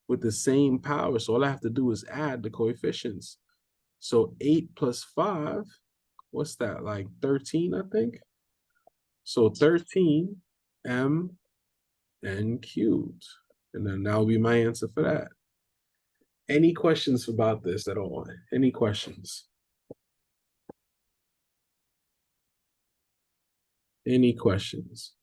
with the same power. So all I have to do is add the coefficients. So 8 plus 5, what's that? Like 13, I think. So 13 m n cubed. And then that will be my answer for that. Any questions about this at all? Any questions? Any questions?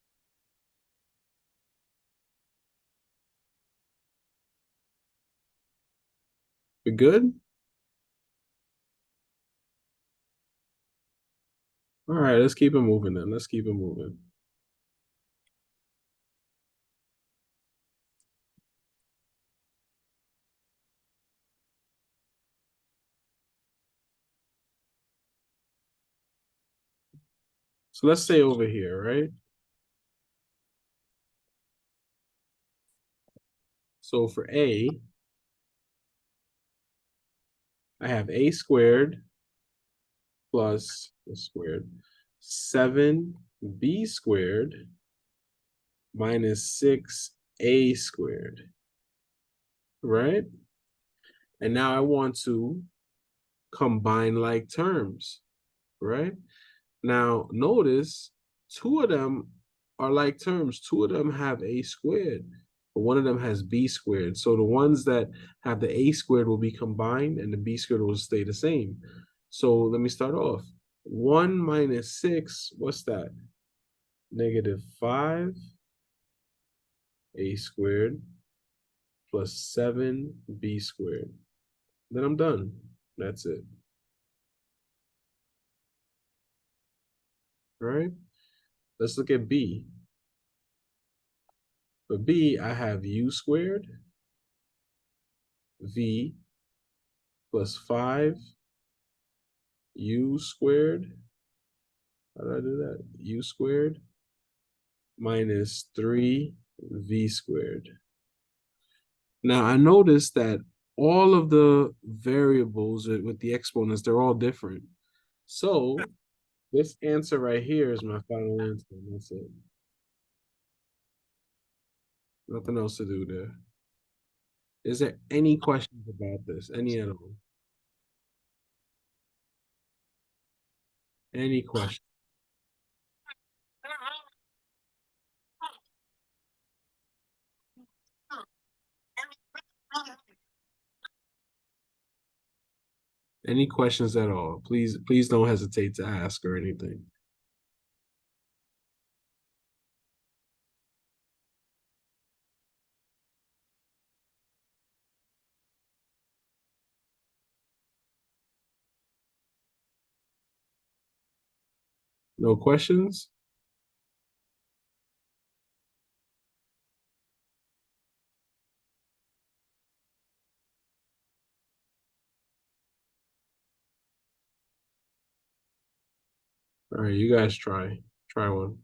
We good? All right, let's keep it moving then. Let's keep it moving. So let's say over here, right? So for A, I have a squared plus a squared 7b squared minus 6a squared, right? And now I want to combine like terms, right? Now notice two of them are like terms. Two of them have a squared, but one of them has b squared. So the ones that have the a squared will be combined and the b squared will stay the same. So let me start off. 1 minus 6, what's that? Negative 5 a squared plus 7b squared. Then I'm done. That's it. All right. Let's look at B. For B, I have u squared v plus 5 u squared. How did I do that? U squared minus 3v squared. Now I noticed that all of the variables with the exponents, they're all different. So this answer right here is my final answer. And that's it. Nothing else to do there. Is there any questions about this? Any at all? Any questions? Any questions at all? Please don't hesitate to ask or anything. No questions? All right, you guys try. Try one.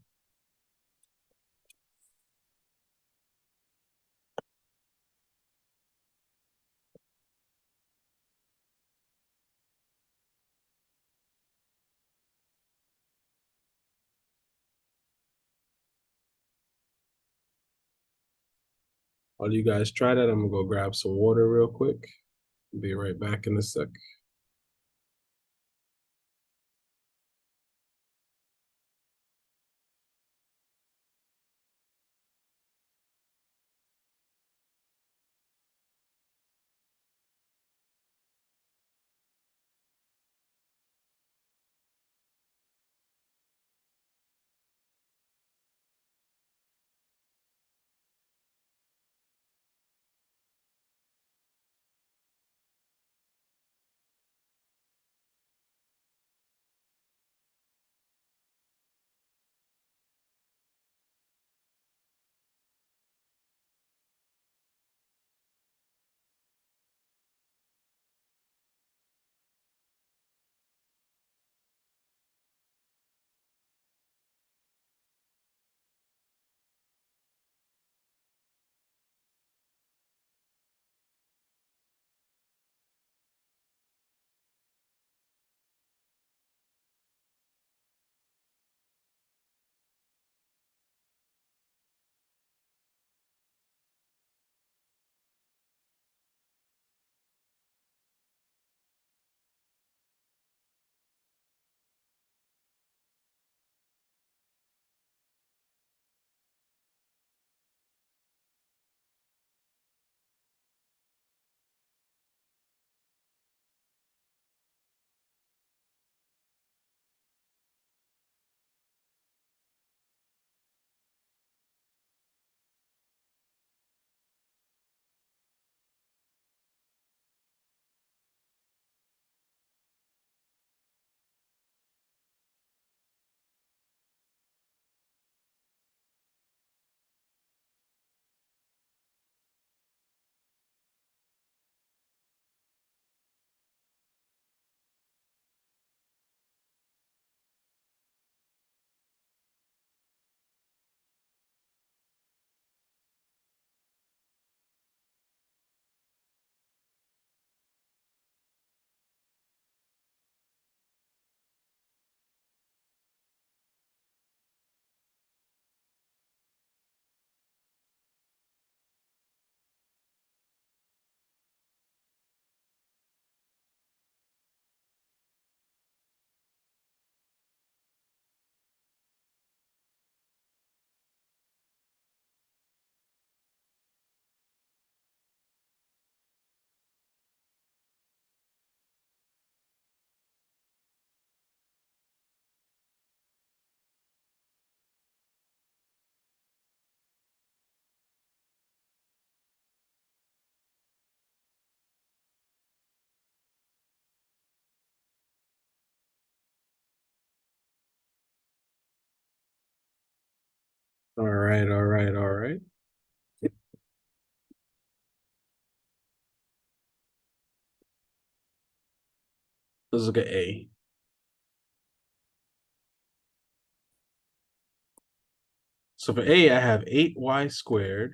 While you guys try that, I'm gonna go grab some water real quick. Be right back in a sec. All right, all right, all right. Let's look at A. So for A, I have 8y squared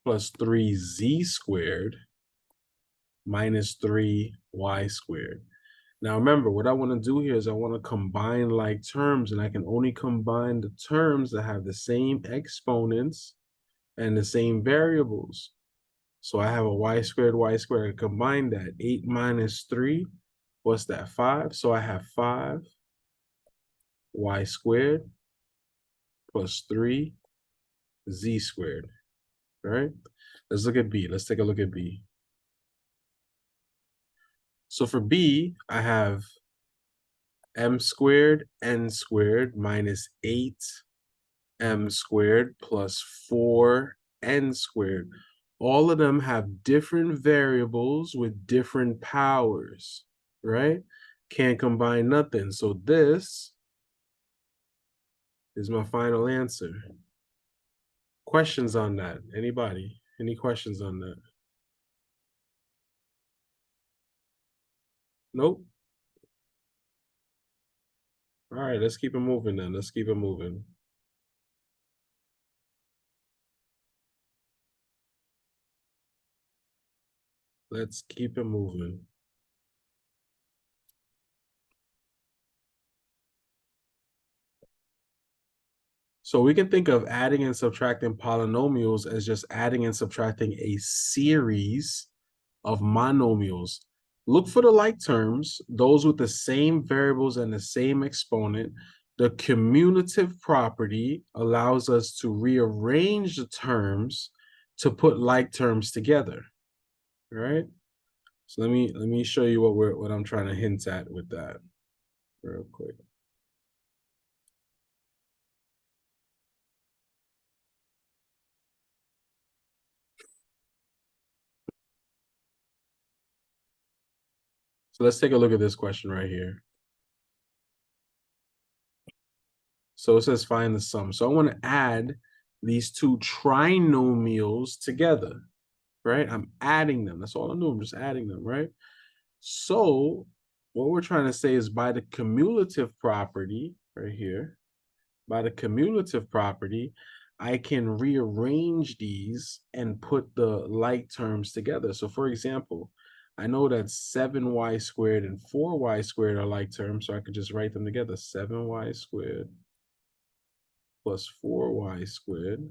plus 3z squared minus 3y squared. Now remember, what I want to do here is I want to combine like terms, and I can only combine the terms that have the same exponents and the same variables. So I have a y squared, I combine that. 8 minus 3, what's that, 5? So I have 5 y squared plus 3 z squared, all right? Let's look at B. Let's take a look at B. So for B, I have m squared n squared minus 8m squared plus 4n squared. All of them have different variables with different powers, right? Can't combine nothing. So this is my final answer. Questions on that? Anybody? Any questions on that? Nope. All right, let's keep it moving then. Let's keep it moving. Let's keep it moving. So we can think of adding and subtracting polynomials as just adding and subtracting a series of monomials. Look for the like terms, those with the same variables and the same exponent. The commutative property allows us to rearrange the terms to put like terms together. All right. So let me show you what I'm trying to hint at with that real quick. So let's take a look at this question right here. So it says find the sum. So I want to add these two trinomials together, right? I'm adding them. That's all I'm doing. I'm just adding them, right? So what we're trying to say is by the cumulative property right here, by the cumulative property, I can rearrange these and put the like terms together. So for example, I know that 7y squared and 4y squared are like terms, so I could just write them together. 7y squared plus 4y squared.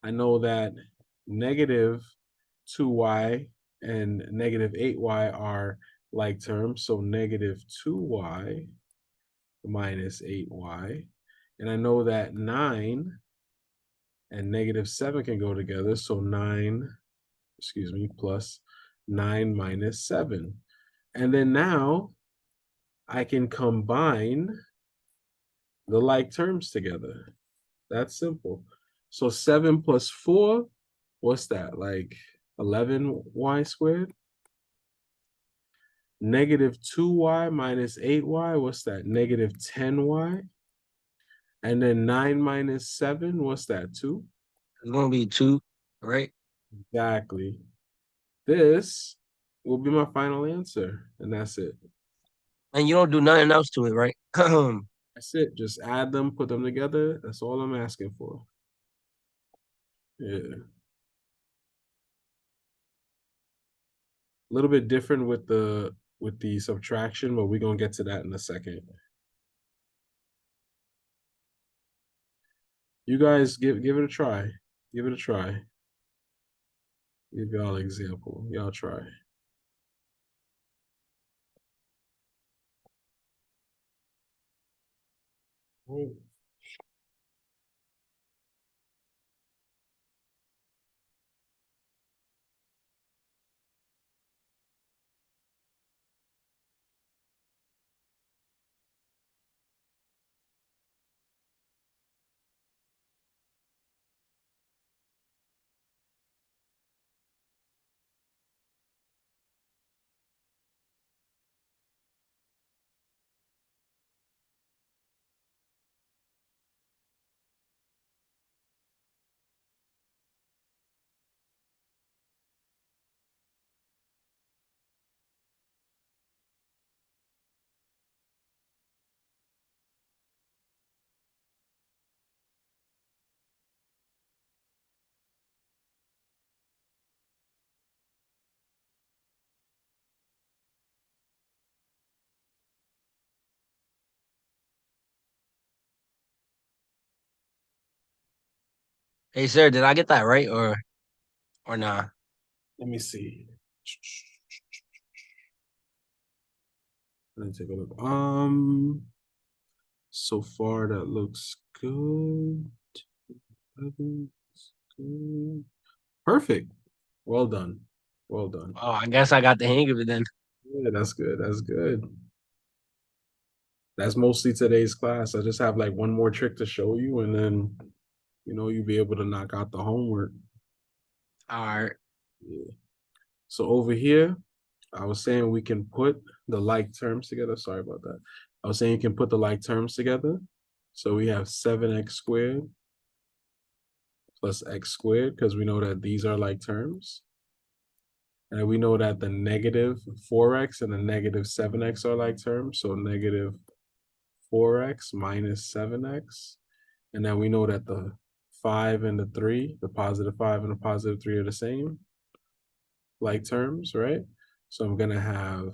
I know that negative 2y and negative 8y are like terms, so negative 2y minus 8y. And I know that 9 and negative 7 can go together, so 9, plus 9 minus 7. And then now I can combine the like terms together. That's simple. So 7 plus 4, what's that? Like 11y squared? Negative 2y minus 8y, what's that? Negative 10y. And then 9 minus 7, what's that? 2? It's gonna be 2, right? Exactly. This will be my final answer, and that's it. And you don't do nothing else to it, right? That's it. Just add them, put them together. That's all I'm asking for. Yeah. A little bit different with the subtraction, but we're gonna get to that in a second. You guys give it a try. Give it a try. Give y'all an example. Y'all try. Hey, sir, did I get that right or nah? Let me see. Let me take a look. So far that looks good. Good. Perfect. Well done. Well done. Oh, I guess I got the hang of it then. Yeah, that's good. That's good. That's mostly today's class. I just have like one more trick to show you, and then you'll be able to knock out the homework. All right. Yeah. So over here, I was saying we can put the like terms together. Sorry about that. I was saying you can put the like terms together. So we have 7x squared plus x squared, because we know that these are like terms. And we know that the negative 4x and the negative 7x are like terms. So negative 4x minus 7x. And then we know that the 5 and the 3, the positive 5 and the positive 3 are the same like terms, right? So I'm going to have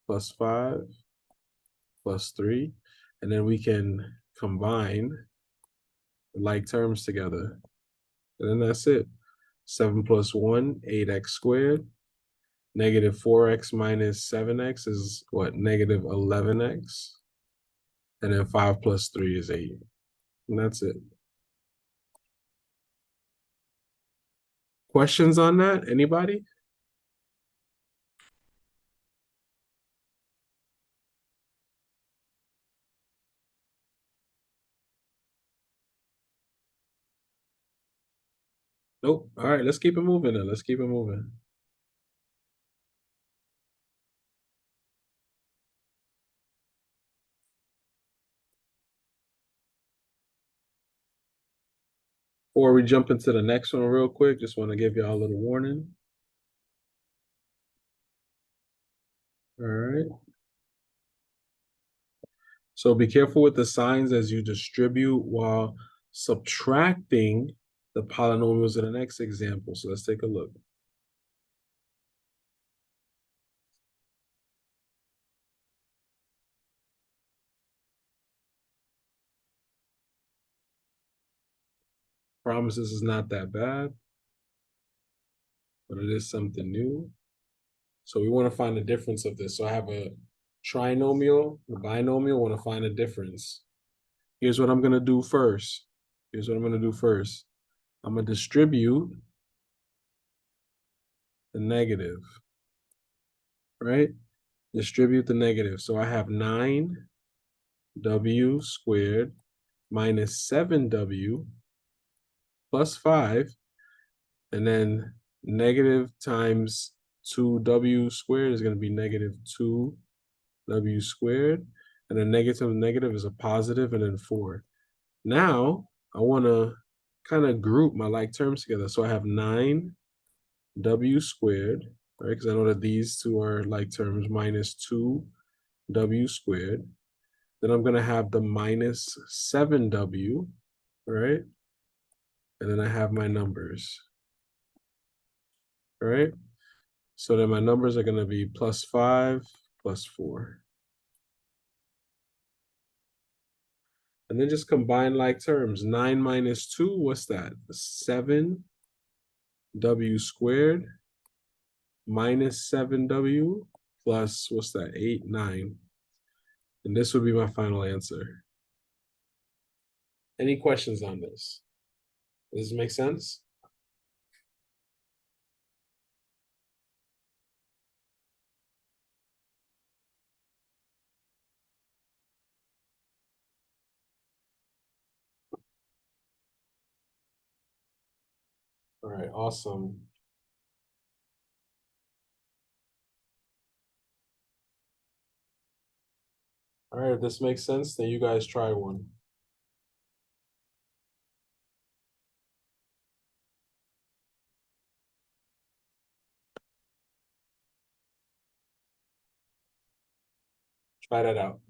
plus 5 plus 3. And then we can combine the like terms together. And then that's it. 7 plus 1, 8x squared. Negative 4x minus 7x is what? Negative 11x. And then 5 plus 3 is 8. And that's it. Questions on that? Anybody? Nope. All right, let's keep it moving then. Let's keep it moving. Before we jump into the next one real quick, just want to give y'all a little warning. All right. So be careful with the signs as you distribute while subtracting the polynomials in the next example. So let's take a look. Promise this is not that bad, but it is something new. So we want to find the difference of this. So I have a trinomial, a binomial, want to find a difference. Here's what I'm going to do first. Here's what I'm going to do first. I'm going to distribute the negative, right? Distribute the negative. So I have 9w squared minus 7w plus 5, and then negative times 2w squared is going to be negative 2w squared, and a negative is a positive, and then 4. Now I want to kind of group my like terms together. So I have 9w squared, right? Because I know that these two are like terms, minus 2w squared. Then I'm going to have the minus 7w, right? And then I have my numbers, right? So then my numbers are going to be plus 5 plus 4. And then just combine like terms. 9 minus 2, what's that? 7w squared minus 7w plus, what's that? 8, 9. And this would be my final answer. Any questions on this? Does this make sense? All right, awesome. All right, if this makes sense, then you guys try one. Try that out.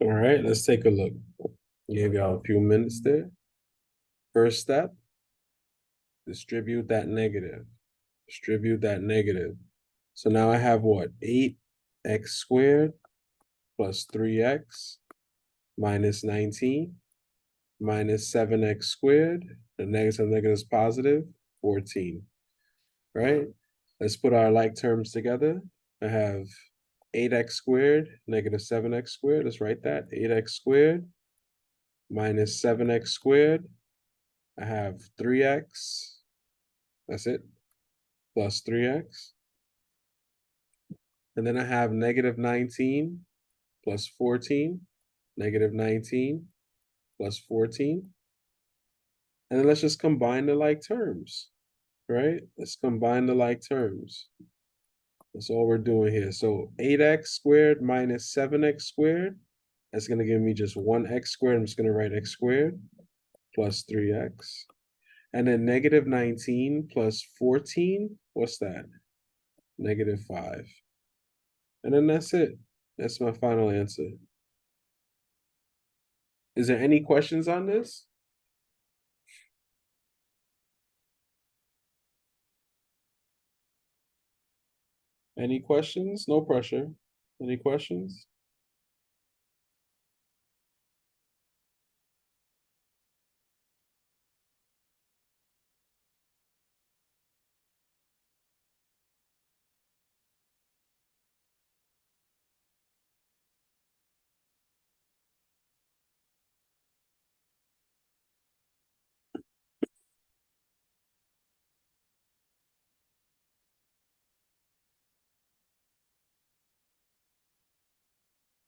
All right, let's take a look. Gave y'all a few minutes there. First step, distribute that negative. Distribute that negative. So now I have what? 8x squared plus 3x minus 19 minus 7x squared. The negative is positive, 14. Right? Let's put our like terms together. I have 8x squared negative 7x squared. Let's write that. 8x squared minus 7x squared. I have 3x. That's it. Plus 3x. And then I have negative 19 plus 14. Negative 19 plus 14. And then let's just combine the like terms. Right? Let's combine the like terms. That's all we're doing here. So 8x squared minus 7x squared. That's going to give me just 1x squared. I'm just going to write x squared plus 3x. And then negative 19 plus 14. What's that? Negative 5. And then that's it. That's my final answer. Is there any questions on this? Any questions? No pressure. Any questions?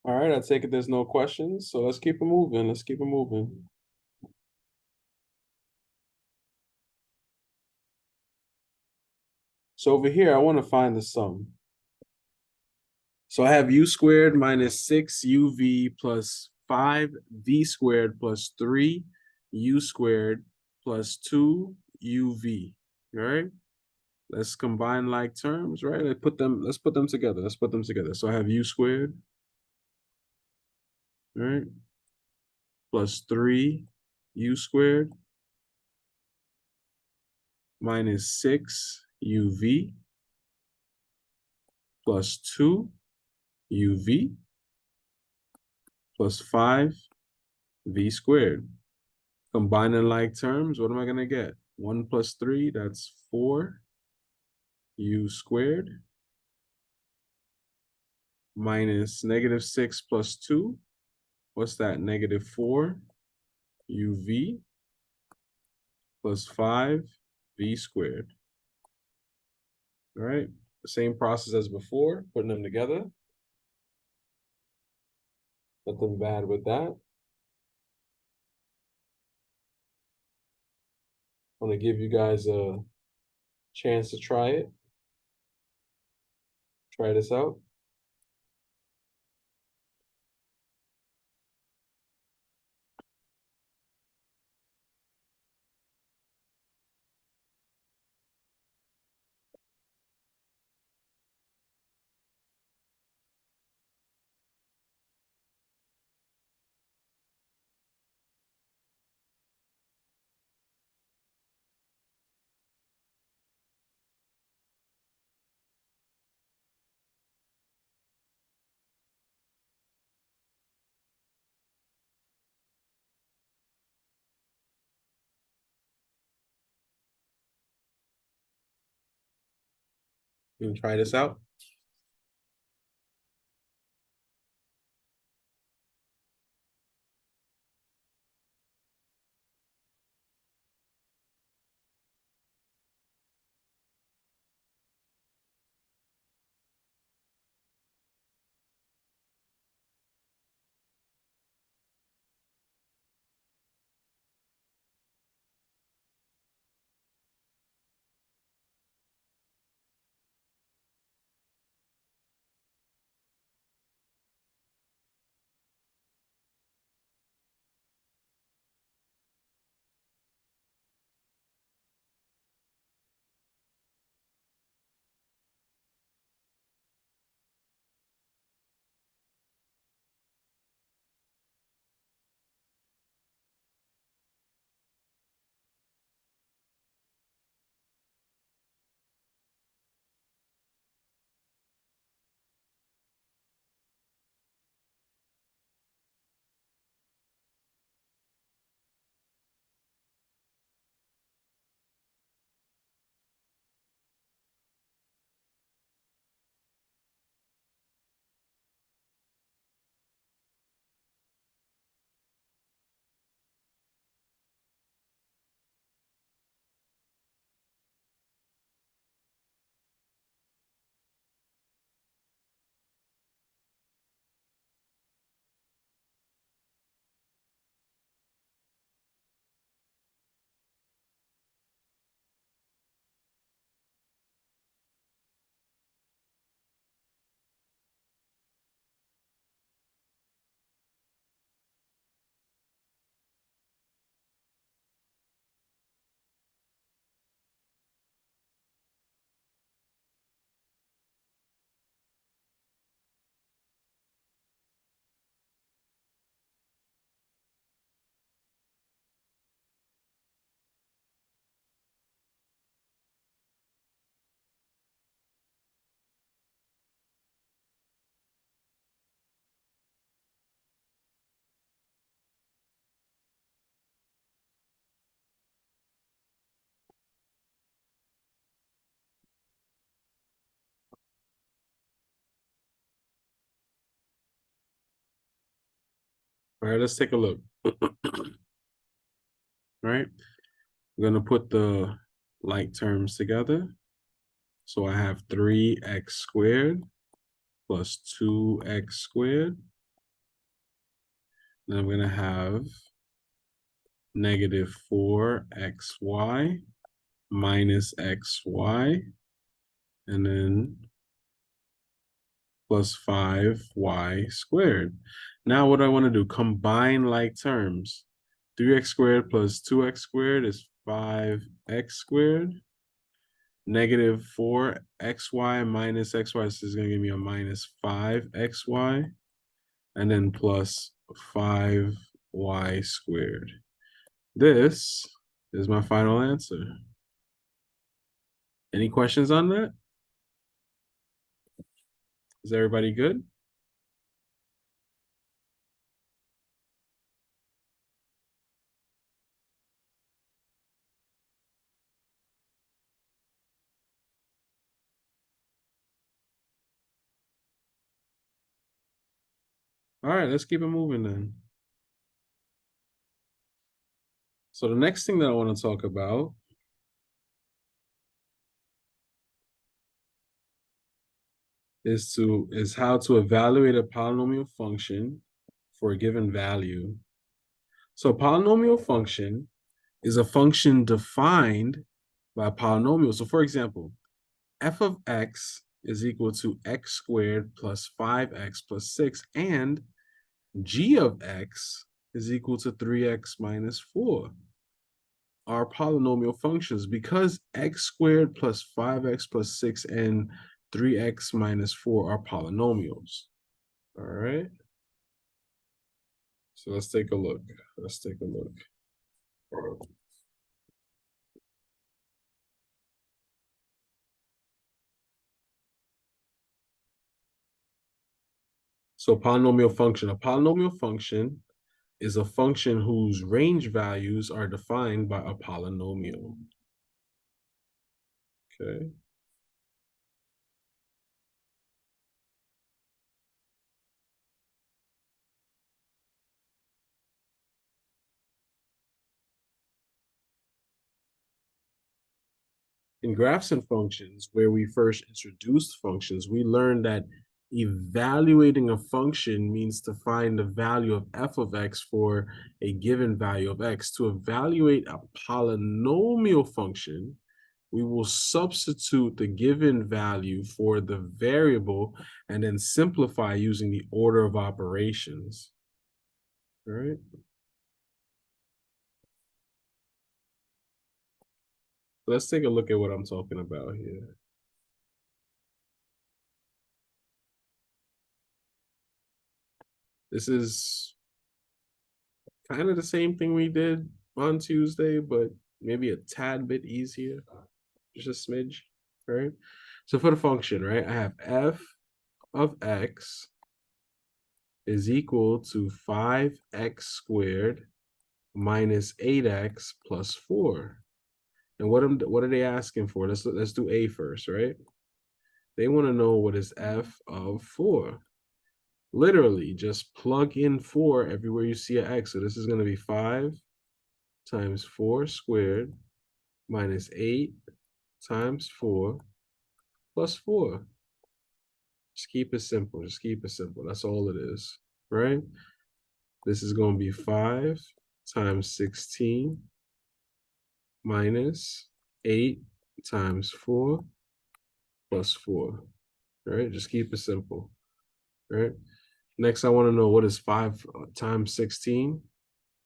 All right, I take it there's no questions. So let's keep it moving. Let's keep it moving. So over here, I want to find the sum. So I have u squared minus 6uv plus 5v squared plus 3u squared plus 2uv. All right. Let's combine like terms, right? Let's put them together. Let's put them together. So I have u squared, right? Plus 3u squared minus 6uv plus 2uv plus 5v squared. Combining like terms, what am I gonna get? 1 plus 3, that's 4u squared minus negative 6 plus 2. What's that? Negative 4uv plus 5v squared. All right, same process as before, putting them together. Nothing bad with that. I'm gonna give you guys a chance to try it. Try this out. You can try this out. All right, let's take a look. All right, we're gonna put the like terms together. So I have 3x squared plus 2x squared. Then I'm gonna have negative 4xy minus xy, and then plus 5y squared. Now what do I want to do? Combine like terms. 3x squared plus 2x squared is 5x squared. Negative 4xy minus xy, this is going to give me a minus 5xy. And then plus 5y squared. This is my final answer. Any questions on that? Is everybody good? All right, let's keep it moving then. So the next thing that I want to talk about is how to evaluate a polynomial function for a given value. So a polynomial function is a function defined by a polynomial. So for example, f of x is equal to x squared plus 5x plus 6, and g of x is equal to 3x minus 4 are polynomial functions because x squared plus 5x plus 6 and 3x minus 4 are polynomials. All right. So let's take a look. Let's take a look. So polynomial function. A polynomial function is a function whose range values are defined by a polynomial. Okay. In graphs and functions, where we first introduced functions, we learned that evaluating a function means to find the value of f of x for a given value of x. To evaluate a polynomial function, we will substitute the given value for the variable and then simplify using the order of operations. All right. Let's take a look at what I'm talking about here. This is kind of the same thing we did on Tuesday, but maybe a tad bit easier, just a smidge, right? So for the function, right, I have f of x is equal to 5x squared minus 8x plus 4. And what are they asking for? Let's do a first, right? They want to know what is f of 4. Literally, just plug in 4 everywhere you see an x. So this is going to be 5 times 4 squared minus 8 times 4 plus 4. Just keep it simple. Just keep it simple. That's all it is, right? This is going to be 5 times 16 minus 8 times 4 plus 4, right? Just keep it simple, right? Next, I want to know what is 5 times 16.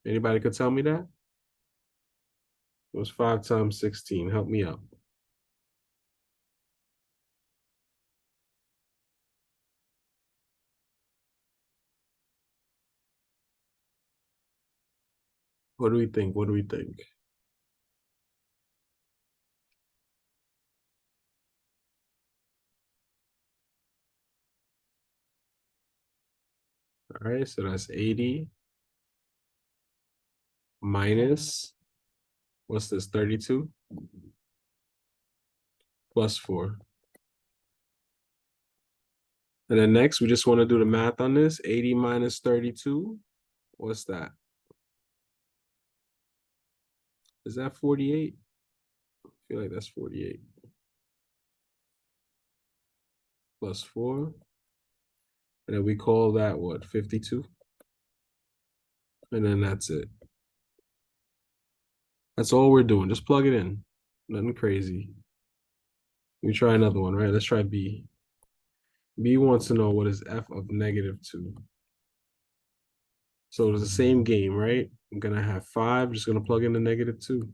Anybody could tell me that? What's 5 times 16? Help me out. What do we think? What do we think? All right, so that's 80 minus, what's this, 32? Plus 4. And then next, we just want to do the math on this. 80 minus 32 What's that? Is that 48? I feel like that's 48. Plus 4. And then we call that what? 52? And then that's it. That's all we're doing. Just plug it in. Nothing crazy. We try another one, right? Let's try B. B wants to know what is f of -2. So it's the same game, right? I'm gonna have 5, just gonna plug in the -2.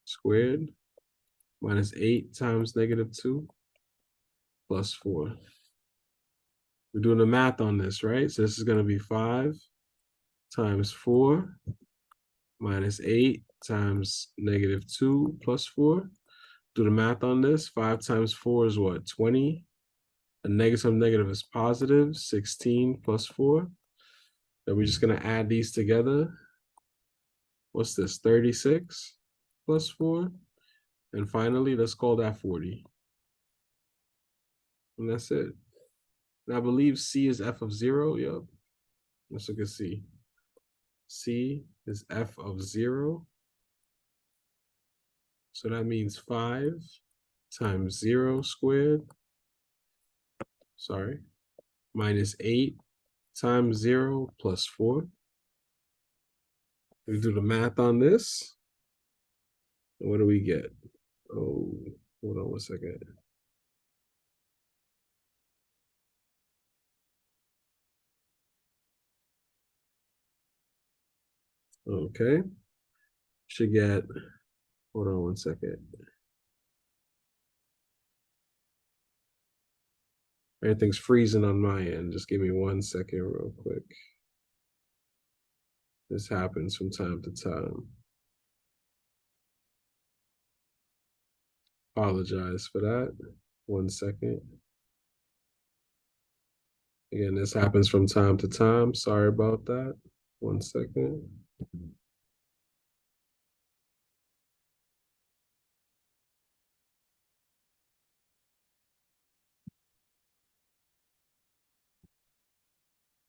Squared minus 8 times -2 plus 4. We're doing the math on this, right? So this is gonna be 5 times 4 minus 8 times -2 plus 4. Do the math on this. 5 times 4 is what? 20. A negative is positive. 16 plus 4. Then we're just going to add these together. What's this? 36 plus 4. And finally, let's call that 40. And that's it. And I believe C is f of 0. Yep. Let's look at C. C is f of 0. So that means 5 times 0 squared. Sorry. Minus 8 times 0 plus 4. We do the math on this. And what do we get? Oh, hold on one second. Okay. Should get, hold on one second. Everything's freezing on my end. Just give me 1 second real quick. This happens from time to time. Apologize for that. 1 second. Again, this happens from time to time. Sorry about that. 1 second.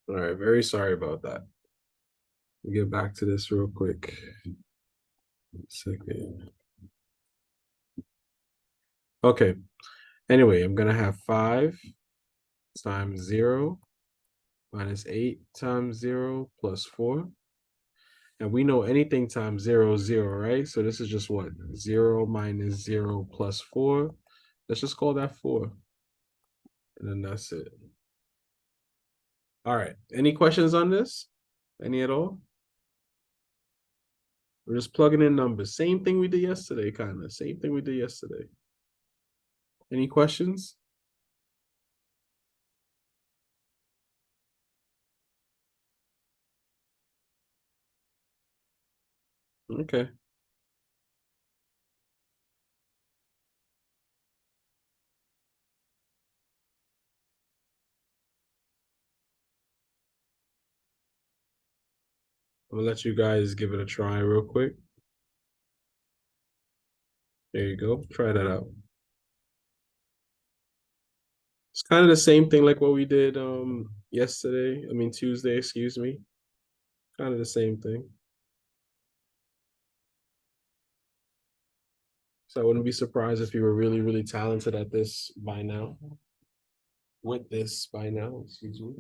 All right, very sorry about that. We'll get back to this real quick. 1 second. Okay. Anyway, I'm gonna have 5 times 0 minus 8 times 0 plus 4. And we know anything times 0 is 0, right? So this is just what? 0 minus 0 plus 4. Let's just call that 4. And then that's it. All right. Any questions on this? Any at all? We're just plugging in numbers. Same thing we did yesterday, kind of. Same thing we did yesterday. Any questions? Okay. I'm gonna let you guys give it a try real quick. There you go. Try that out. It's kind of the same thing like what we did yesterday. I mean Tuesday, excuse me. Kind of the same thing. So I wouldn't be surprised if you were really, really talented at this by now. With this by now, excuse me.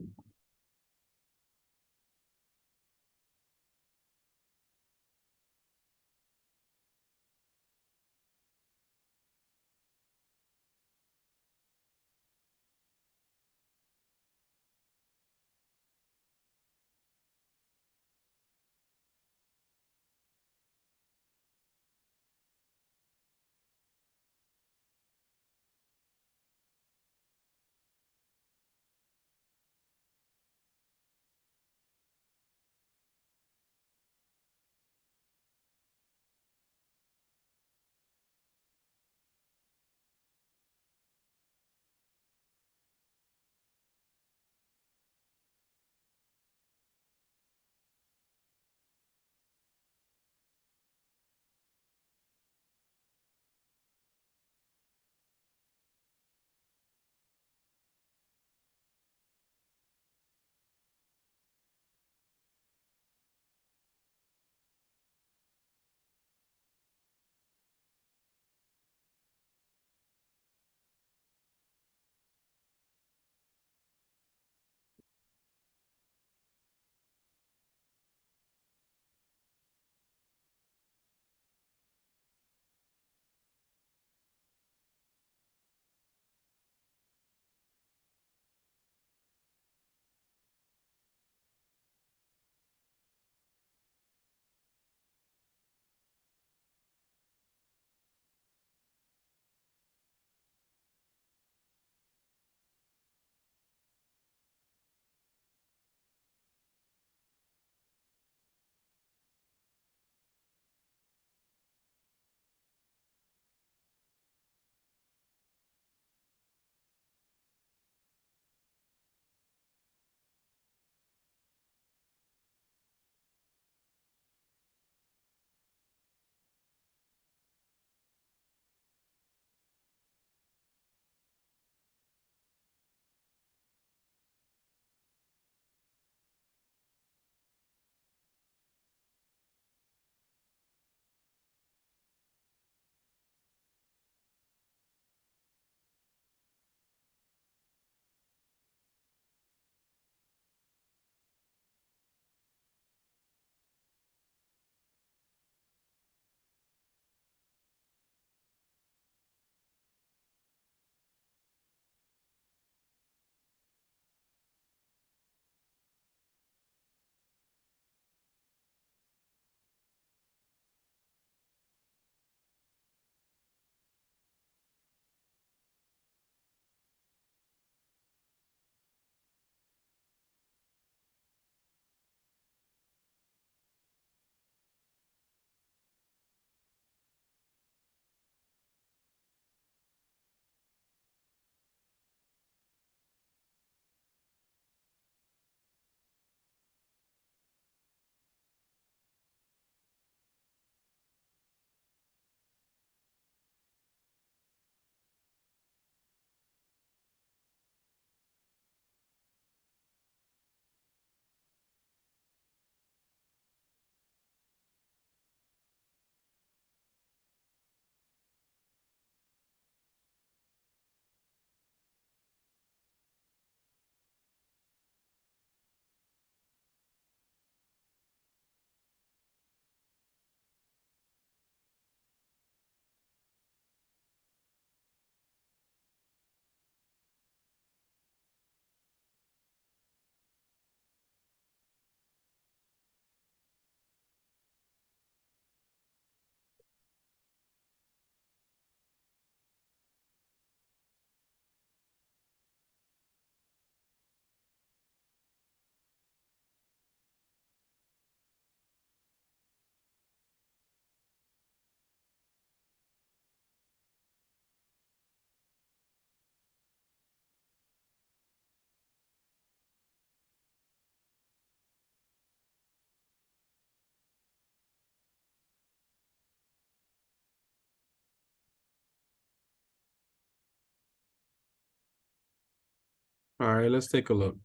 All right, let's take a look.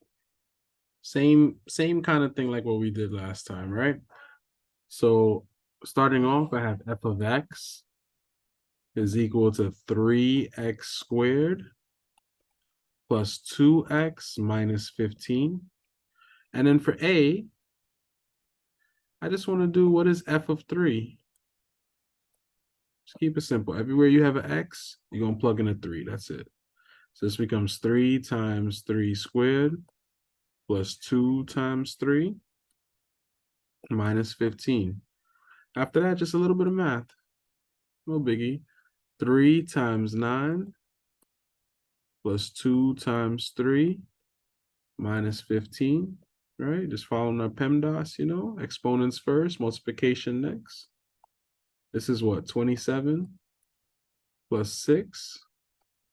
Same kind of thing like what we did last time, right? So starting off, I have f of x is equal to 3x squared plus 2x minus 15. And then for a, I just want to do what is f of 3? Just keep it simple. Everywhere you have an x, you're going to plug in a 3. That's it. So this becomes 3 times 3 squared plus 2 times 3 minus 15. After that, just a little bit of math. No biggie. 3 times 9 plus 2 times 3 minus 15. Right? Just following our PEMDAS, you know, exponents first, multiplication next. This is what, 27 plus 6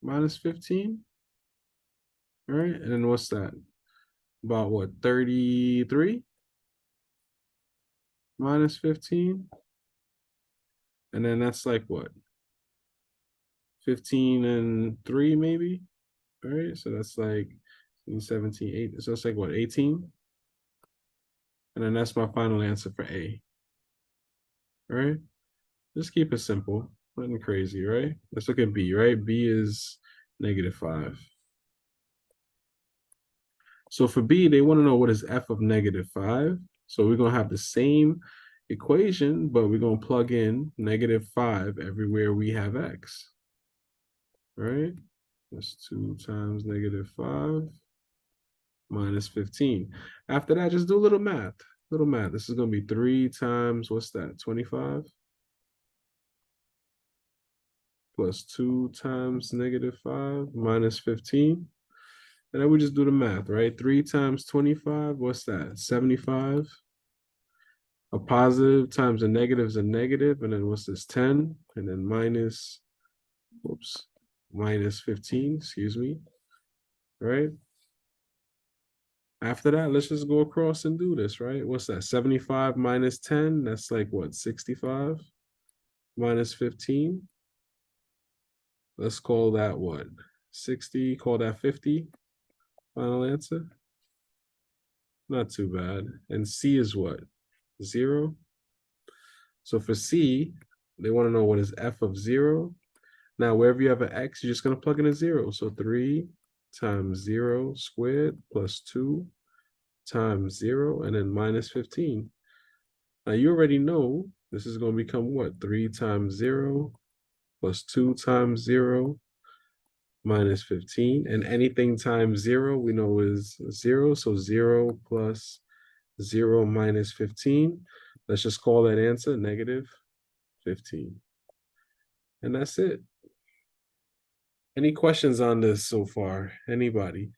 minus 15. All right, and then what's that? About what, 33 minus 15? And then that's like what? 15 and 3 maybe? All right, so that's like 17, 8. So that's like what, 18? And then that's my final answer for A. All right, just keep it simple. Nothing crazy, right? Let's look at B, right? B is -5. So for B, they want to know what is f of -5. So we're going to have the same equation, but we're going to plug in -5 everywhere we have x. Right? That's 2 times -5 minus 15. After that, just do a little math. Little math. This is going to be 3 times, what's that, 25? Plus 2 times -5 minus 15. And then we just do the math, right? 3 times 25, what's that? 75. A positive times a negative is a negative, and then what's this? 10, and then minus, whoops, minus 15, excuse me, right? After that, let's just go across and do this, right? What's that? 75 minus 10, that's like what, 65 minus 15? Let's call that what? 60, call that 50. Final answer. Not too bad. And C is what? 0. So for C, they want to know what is f of 0. Now, wherever you have an x, you're just going to plug in a 0. So 3 times 0 squared plus 2 times 0, and then minus 15. Now, you already know this is going to become what? 3 times 0 plus 2 times 0 minus 15. And anything times 0 we know is 0. So 0 plus 0 minus 15. Let's just call that answer -15. And that's it. Any questions on this so far? Anybody?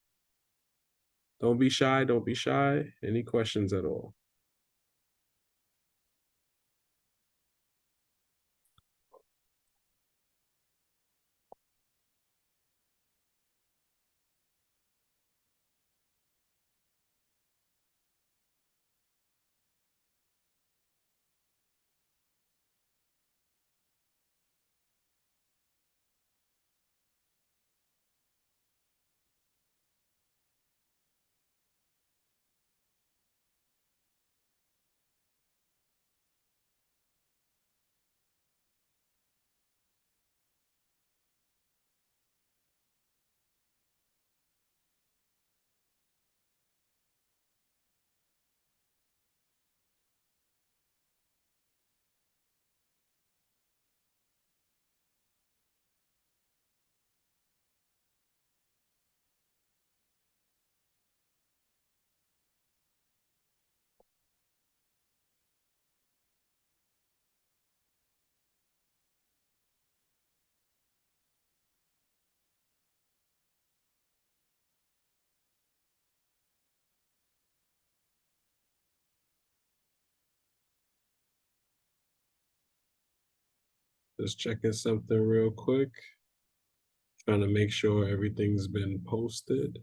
Don't be shy. Don't be shy. Any questions at all? Just checking something real quick. Trying to make sure everything's been posted.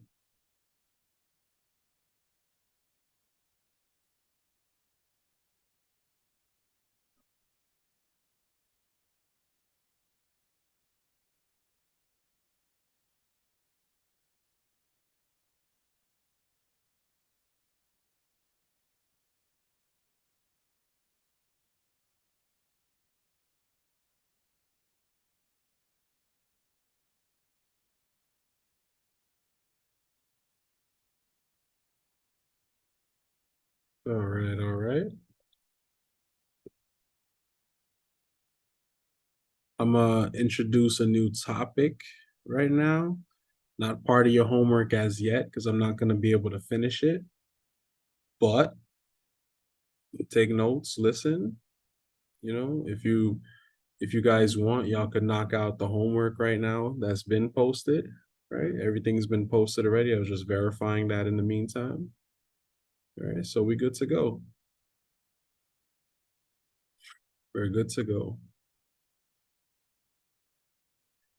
All right, all right. I'm gonna introduce a new topic right now. Not part of your homework as yet, because I'm not gonna be able to finish it. But take notes, listen. You know, if you guys want, y'all could knock out the homework right now that's been posted, right? Everything's been posted already. I was just verifying that in the meantime. All right, so we good to go. We're good to go.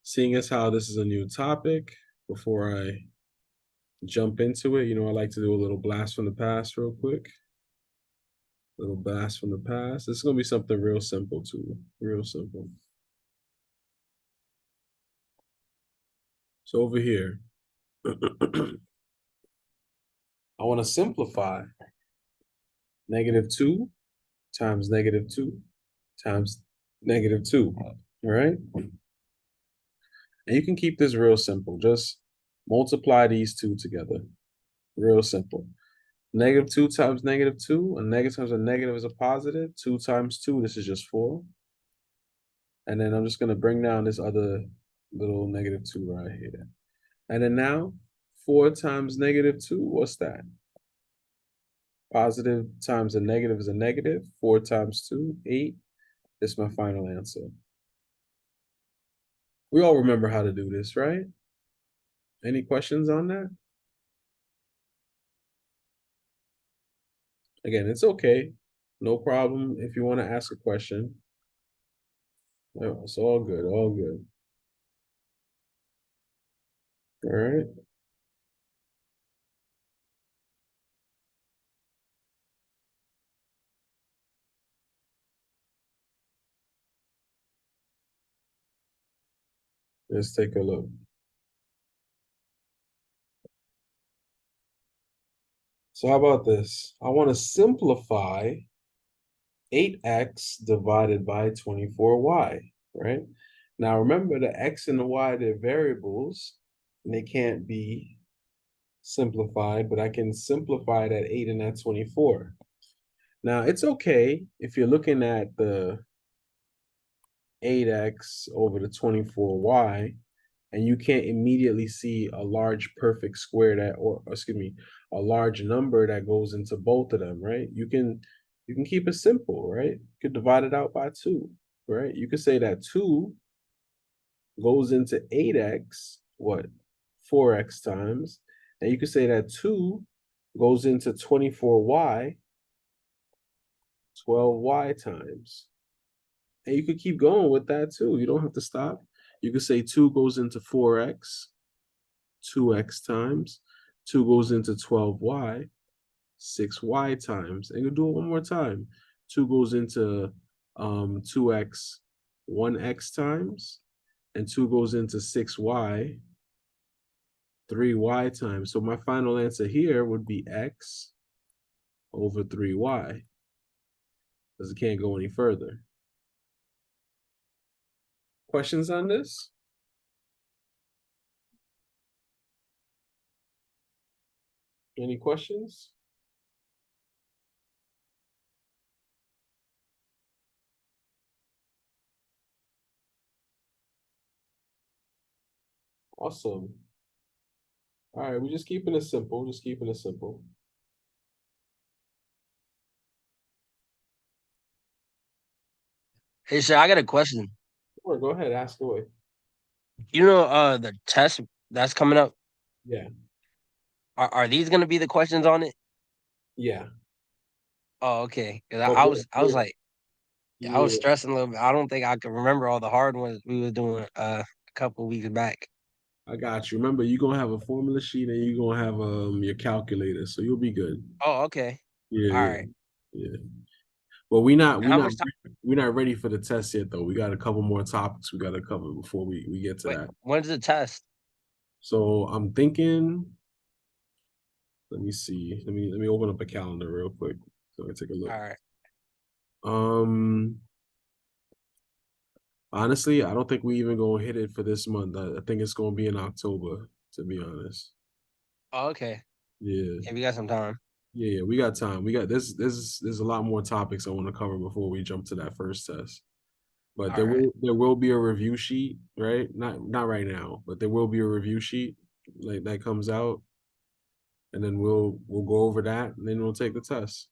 Seeing as how this is a new topic, before I jump into it, you know, I like to do a little blast from the past real quick. Little blast from the past. This is gonna be something real simple too. Real simple. So over here, I want to simplify -2 times -2 times -2. All right. And you can keep this real simple. Just multiply these two together. Real simple. -2 times -2. A negative times a negative is a positive. 2 times 2, this is just 4. And then I'm just going to bring down this other little -2 right here. And then now, 4 times -2, what's that? Positive times a negative is a negative. 4 times 2, 8. This is my final answer. We all remember how to do this, right? Any questions on that? Again, it's okay. No problem if you want to ask a question. No, it's all good, all good. All right. Let's take a look. So how about this? I want to simplify 8x divided by 24y, right? Now remember the x and the y, they're variables, and they can't be simplified, but I can simplify that 8 and that 24. Now it's okay if you're looking at the 8x over the 24y, and you can't immediately see a large perfect square that, or excuse me, a large number that goes into both of them, right? You can keep it simple, right? You could divide it out by 2, right? You could say that 2 goes into 8x, what? 4x times. And you could say that 2 goes into 24y, 12y times. And you could keep going with that too. You don't have to stop. You could say 2 goes into 4x, 2x times. 2 goes into 12y, 6y times. And you do it one more time. 2 goes into 2x, 1x times. And 2 goes into 6y, 3y times. So my final answer here would be x over 3y, because it can't go any further. Questions on this? Any questions? Awesome. All right, we're just keeping it simple, just keeping it simple. Hey, sir, I got a question. Sure, go ahead, ask away. You know, the test that's coming up. Yeah, Are these gonna be the questions on it? yeah. Oh, okay. 'Cause But I was like, I was yeah, stressing a little bit. I don't think I can remember all the hard ones we were doing a couple weeks back. I got you. Remember, you're gonna have a formula sheet and you're gonna have your calculator, so you'll be good. Oh, okay. Yeah, All yeah, right. yeah. But we not How much time? we're not ready for the test yet though. We got a couple more topics we gotta cover before we get to Wait, that. when's the test? So I'm thinking, let me see. Let me open up a calendar real quick so I can take a look. All right. Um Honestly, I don't think we even gonna hit it for this month. I think it's gonna be in October, to be honest. Oh, okay. Yeah. Yeah, we got some time. Yeah, we got time. We got there's a lot more topics I want to cover before we jump to that first test. But All right. there will be a review sheet, right? Not right now, but there will be a review sheet like that comes out, and then we'll go over that, and then we'll take the test.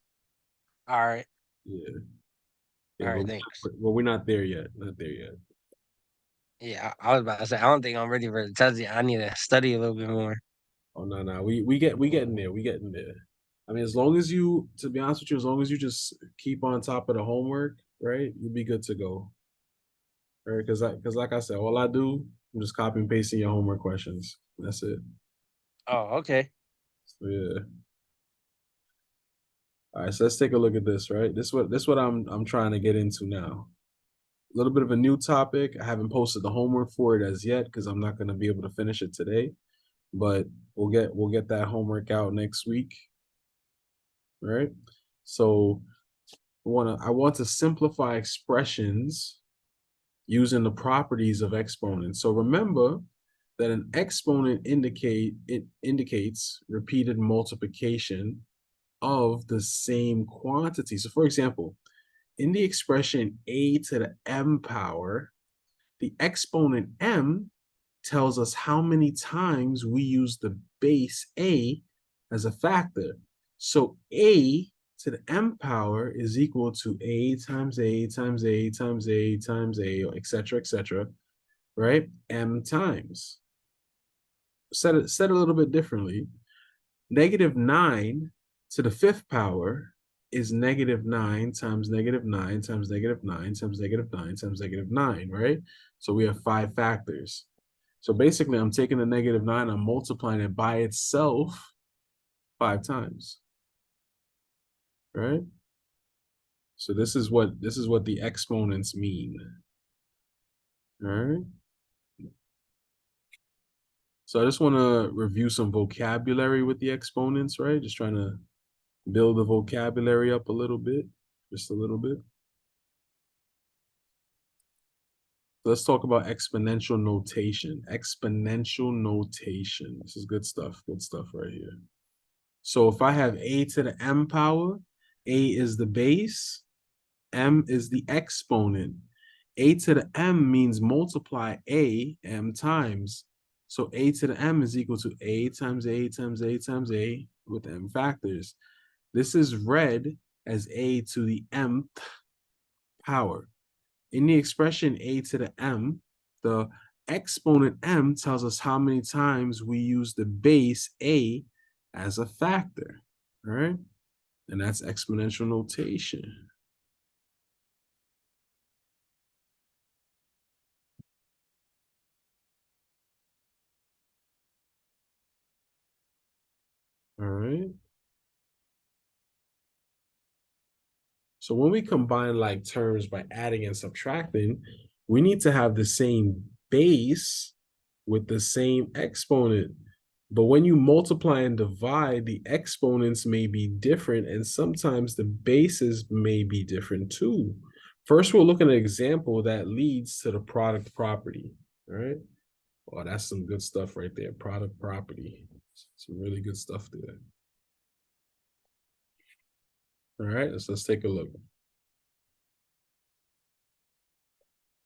All right. Yeah, All yeah. right. Thanks. Well, we're not there yet. Not there yet. Yeah, I was about to say I don't think I'm ready for the test yet. I need to study a little bit more. Oh no. We getting there. We getting there. I mean, as long as you, to be honest with you, as long as you just keep on top of the homework, right, you'll be good to go. Right? Because like I said, all I do, I'm just copy and pasting your homework questions. That's it. Oh, okay. So yeah. All right, so let's take a look at this, right? This what I'm trying to get into now. A little bit of a new topic. I haven't posted the homework for it as yet because I'm not going to be able to finish it today, but we'll get that homework out next week. Right? So I want to simplify expressions using the properties of exponents. So remember that an exponent indicates repeated multiplication of the same quantity. So for example, in the expression a to the m power, the exponent m tells us how many times we use the base a as a factor. So a to the m power is equal to a times a times a times a times a, etc., right? M times. Said a little bit differently. -9 to the 5th power is -9 times -9 times -9 times -9 times -9, right? So we have 5 factors. So basically, I'm taking the -9, I'm multiplying it by itself 5 times, right? So this is what the exponents mean, all right? So I just want to review some vocabulary with the exponents, right? Just trying to build the vocabulary up a little bit, just a little bit. Let's talk about exponential notation. Exponential notation. This is good stuff right here. So if I have a to the m power, a is the base, m is the exponent. A to the m means multiply a m times. So a to the m is equal to a times a times a times a with m factors. This is read as a to the mth power. In the expression a to the m, the exponent m tells us how many times we use the base a as a factor, all right? And that's exponential notation. All right. So when we combine like terms by adding and subtracting, we need to have the same base with the same exponent. But when you multiply and divide, the exponents may be different, and sometimes the bases may be different too. First, we'll look at an example that leads to the product property. All right. Oh, that's some good stuff right there. Product property. Some really good stuff there. All right, let's take a look.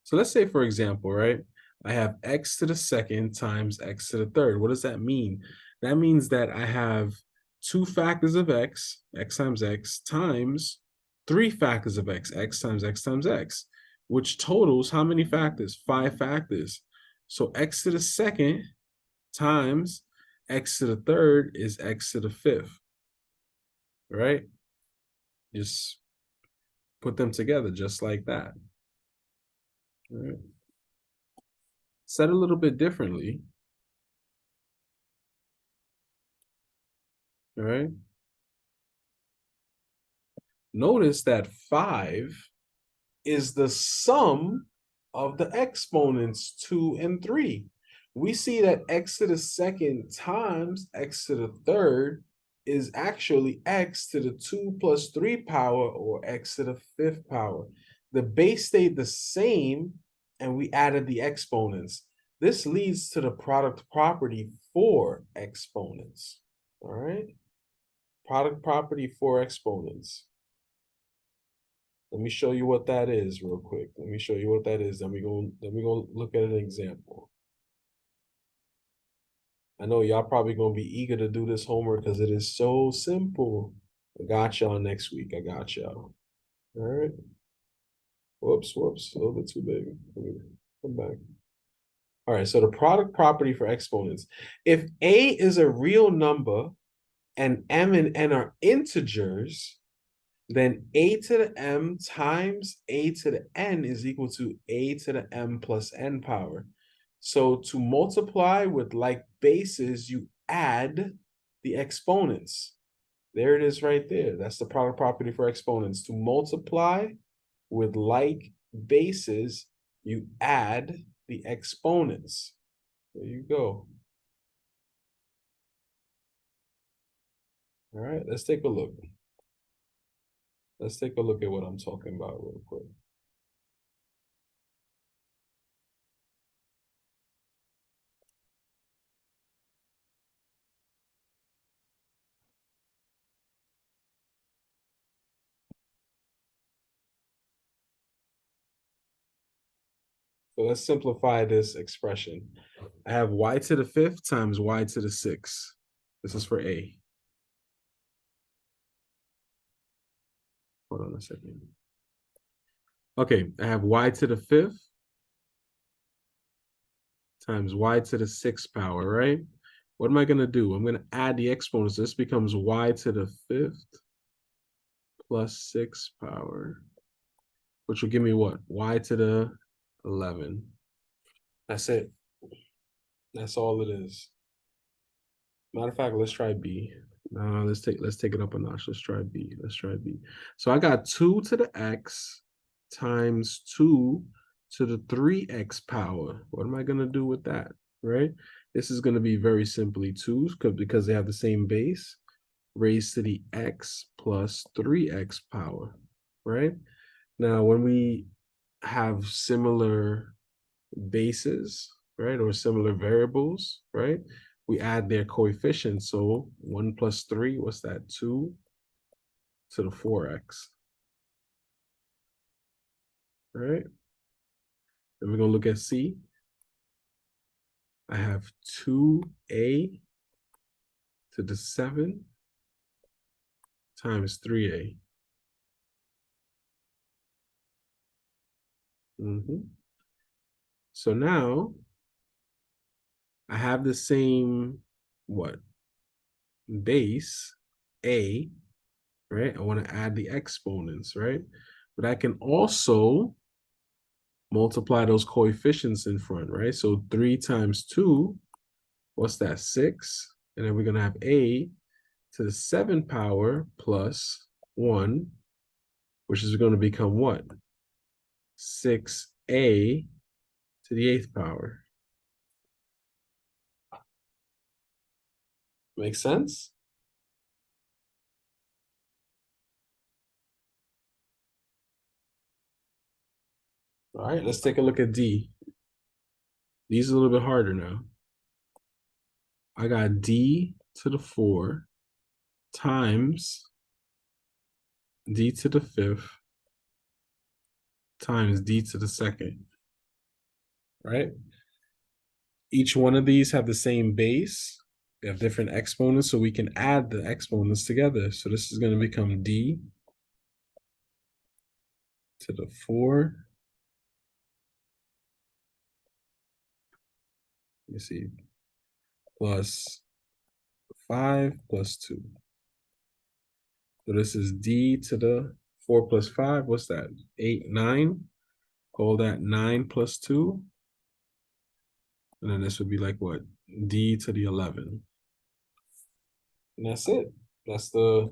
So let's say, for example, right, I have x to the second times x to the third. What does that mean? That means that I have 2 factors of x times x, times 3 factors of x times x, which totals how many factors? 5 factors. So x to the second times x to the third is x to the 5th, right? Just put them together just like that. All right. Said a little bit differently. All right. Notice that 5 is the sum of the exponents 2 and 3. We see that x to the second times x to the third is actually x to the 2 plus 3 power, or x to the 5th power. The base stayed the same and we added the exponents. This leads to the product property for exponents. All right. product property for exponents. Let me show you what that is real quick. Let me show you what that is. Then we gonna look at an example. I know y'all probably gonna be eager to do this homework because it is so simple. I got y'all next week. I got y'all. All right. Whoops, a little bit too big. Let me come back. All right, so the product property for exponents. If A is a real number and M and N are integers, then A to the M times A to the N is equal to A to the M plus N power. So to multiply with like bases, you add the exponents. There it is right there. That's the product property for exponents. To multiply with like bases, you add the exponents. There you go. All right, let's take a look. Let's take a look at what I'm talking about real quick. So let's simplify this expression. I have y to the fifth times y to the sixth. This is for A. Hold on a second. Okay, I have y to the fifth times y to the sixth power, right? What am I going to do? I'm going to add the exponents. This becomes y to the fifth plus 6 power, which will give me what? Y to the 11. That's it. That's all it is. Matter of fact, let's try B. Let's take it up a notch. Let's try B. Let's try B. So I got 2 to the x times 2 to the 3x power. What am I going to do with that, right? This is going to be very simply 2 because they have the same base raised to the x plus 3x power, right? Now, when we have similar bases, right, or similar variables, right, we add their coefficients. So 1 plus 3, what's that? 2 to the 4x, right? Then we're going to look at C. I have 2a to the 7 times 3a. So now I have the same, what? Base, a, right? I want to add the exponents, right? But I can also multiply those coefficients in front, right? So 3 times 2, what's that? 6. And then we're going to have a to the 7 power plus 1, which is going to become what? 6a to the 8th power. Make sense? All right, let's take a look at D. These are a little bit harder now. I got D to the 4 times D to the 5th times D to the 2nd, right? Each one of these have the same base. They have different exponents, so we can add the exponents together. So this is going to become D to the 4. Let me see. Plus 5 plus 2. So this is D to the 4 plus 5. What's that? 8, 9. Call that 9 plus 2. And then this would be like what? D to the 11. And that's it. That's the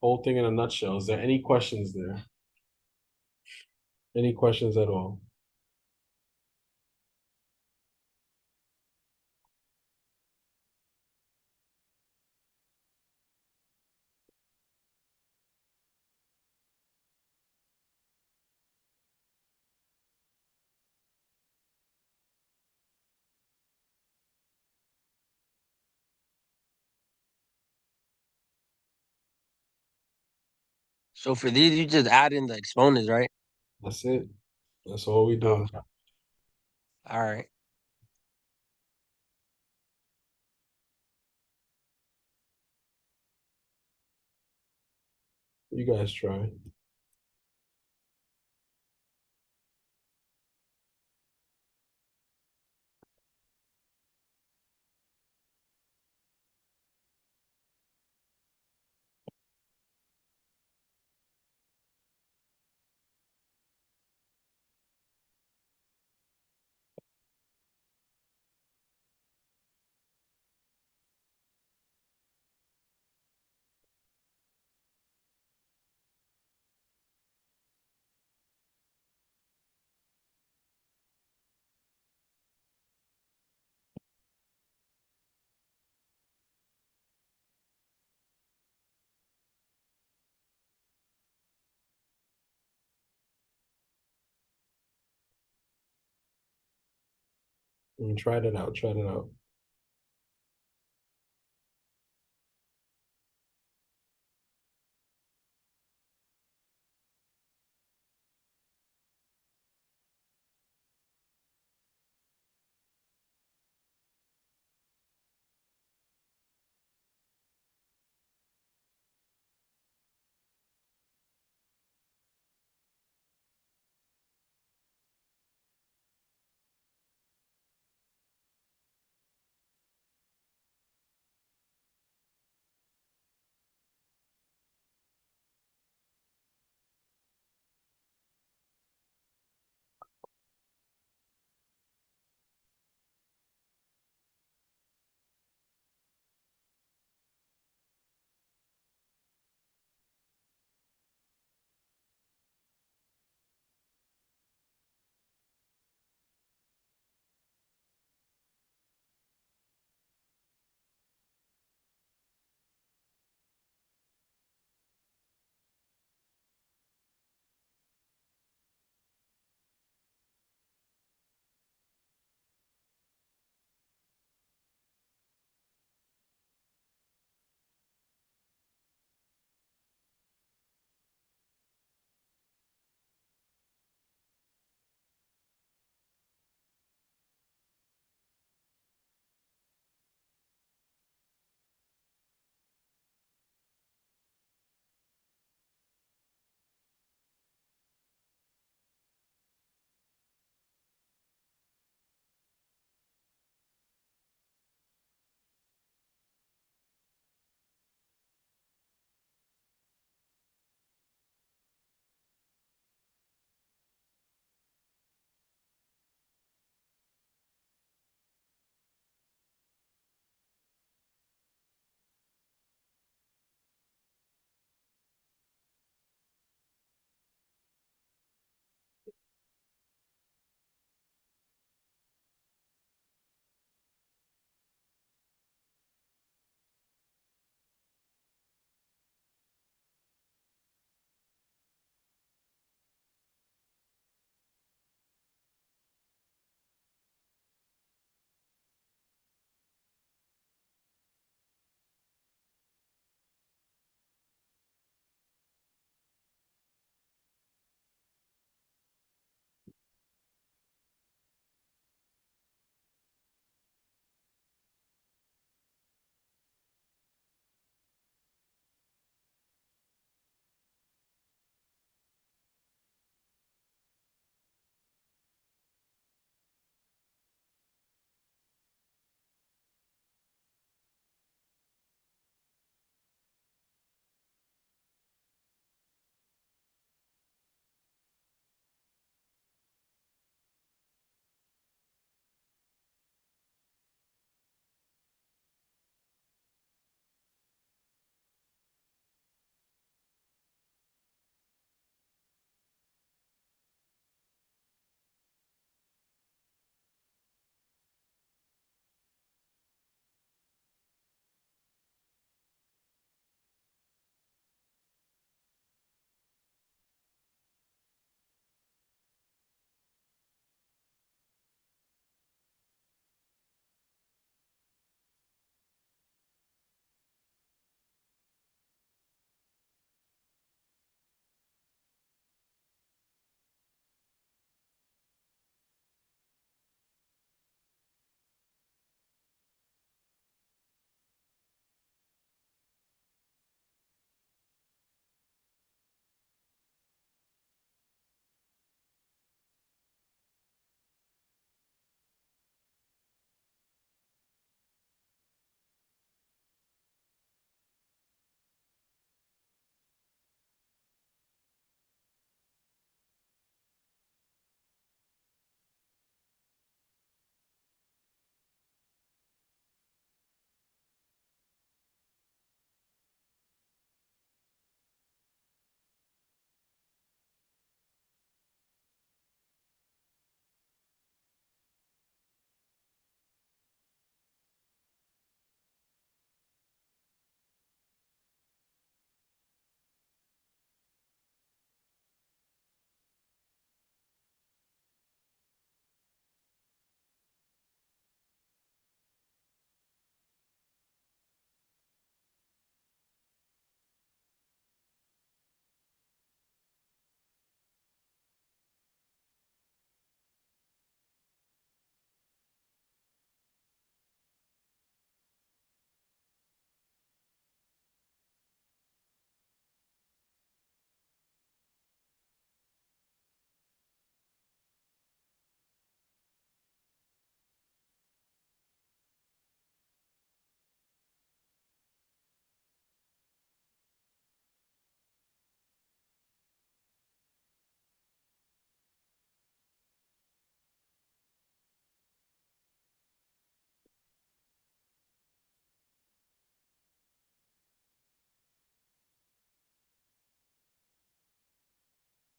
whole thing in a nutshell. Is there any questions there? Any questions at all? So for these, you just add in the exponents, right? That's it. That's all we Oh, do. all right. You guys try. Try it out. Try it out.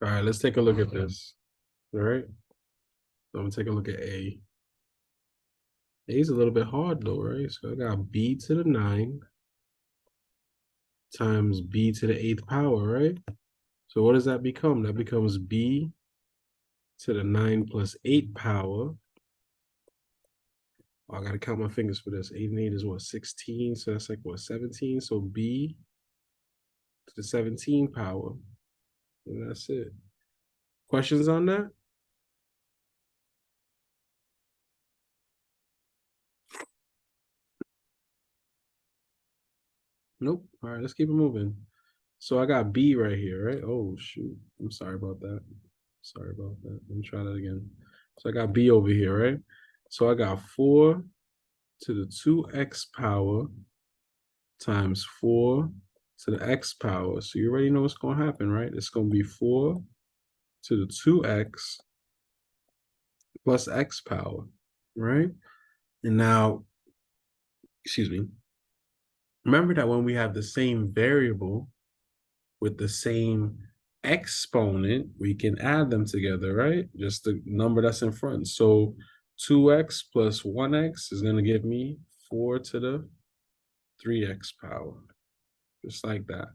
All right, let's take a look at this. All right. I'm gonna take a look at A. A is a little bit hard though, right? So I got B to the 9 times B to the 8th power, right? So what does that become? That becomes B to the 9 plus 8 power. Oh, I gotta count my fingers for this. 8 and 8 is what, 16? So that's like what, 17? So B to the 17 power. And that's it. Questions on that? Nope. All right, let's keep it moving. So I got B right here, right? Oh shoot. I'm sorry about that. Sorry about that. Let me try that again. So I got B over here, right? So I got 4 to the 2x power times 4 to the x power. So you already know what's going to happen, right? It's going to be 4 to the 2x plus x power, right? And now, excuse me, remember that when we have the same variable with the same exponent, we can add them together, right? Just the number that's in front. So 2x plus 1x is going to give me 4 to the 3x power, just like that.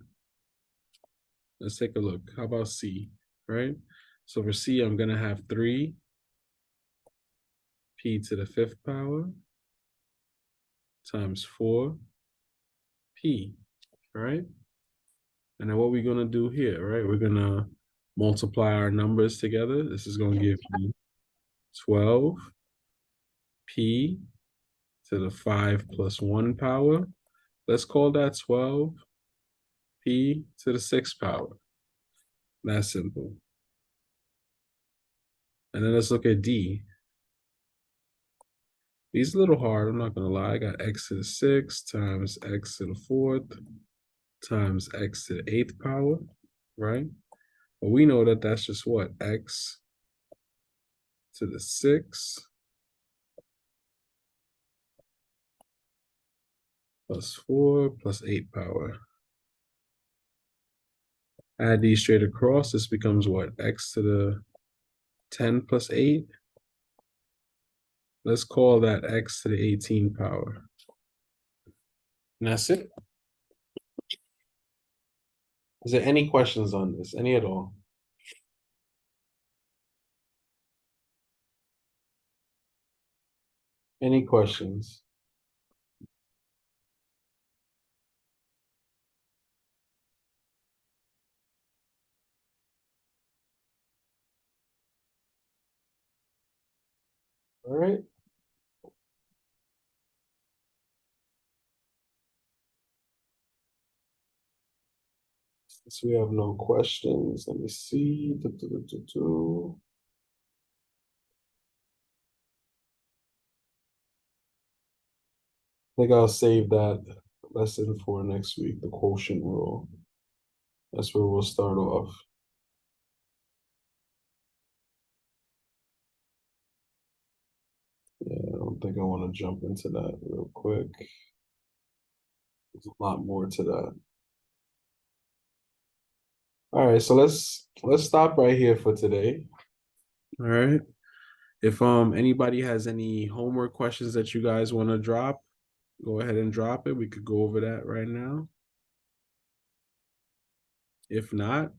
Let's take a look. How about C, right? So for C, I'm going to have 3 p to the 5th power times 4 p, right? And then what we're going to do here, right? We're going to multiply our numbers together. This is going to give you 12 p to the 5 plus 1 power. Let's call that 12 p to the 6th power. That's simple. And then let's look at D. D's a little hard, I'm not going to lie. I got x to the 6th times x to the 4th times x to the 8th power, right? But we know that that's just what? X to the 6th plus 4 plus 8 power. Add these straight across. This becomes what? X to the 10 plus 8. Let's call that x to the 18 power. And that's it. Is there any questions on this? Any at all? Any questions? All right. So we have no questions. Let me see. I think I'll save that lesson for next week, the quotient rule. That's where we'll start off. Yeah, I don't think I want to jump into that real quick. There's a lot more to that. All right, so let's stop right here for today. All right. If anybody has any homework questions that you guys want to drop, go ahead and drop it. We could go over that right now. If not,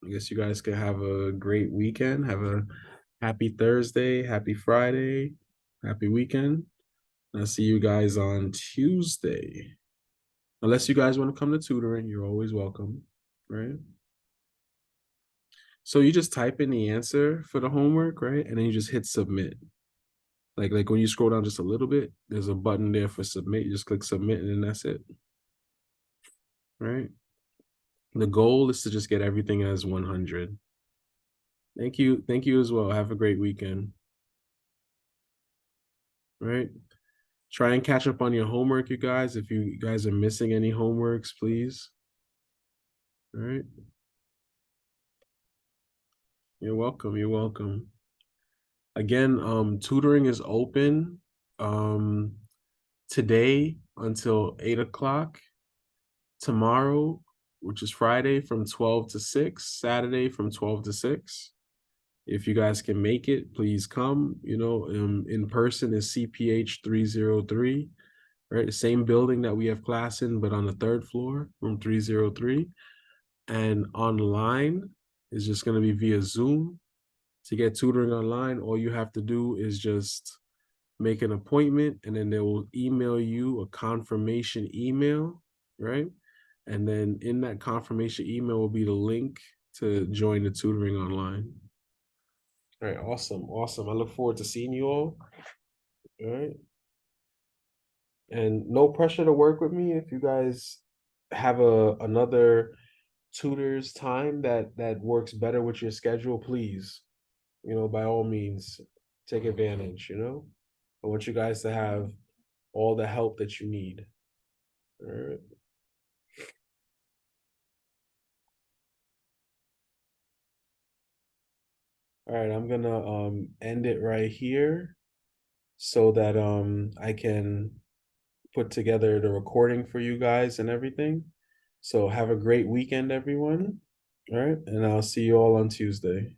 I guess you guys can have a great weekend. Have a happy Thursday, happy Friday, happy weekend. I'll see you guys on Tuesday. Unless you guys want to come to tutoring, you're always welcome, right? So you just type in the answer for the homework, right? And then you just hit submit. Like when you scroll down just a little bit, there's a button there for submit. You just click submit and then that's it. Right? The goal is to just get everything as 100. Thank you. Thank you as well. Have a great weekend. Right? Try and catch up on your homework, you guys. If you guys are missing any homeworks, please. All right. You're welcome. You're welcome. Again, tutoring is open today until 8 o'clock. Tomorrow which is Friday from 12 to 6, Saturday from 12 to 6. If you guys can make it, please come. You know, in person is CPH 303, right? The same building that we have class in, but on the 3rd floor, room 303. And online is just going to be via Zoom. To get tutoring online, all you have to do is just make an appointment, and then they will email you a confirmation email, right? And then in that confirmation email will be the link to join the tutoring online. All right, awesome, awesome. I look forward to seeing you all. All right. And no pressure to work with me. If you guys have another tutor's time that works better with your schedule, please, you know, by all means, take advantage, you know? I want you guys to have all the help that you need. All right. All right, I'm gonna end it right here so that I can put together the recording for you guys and everything. So have a great weekend, everyone. All right, and I'll see you all on Tuesday.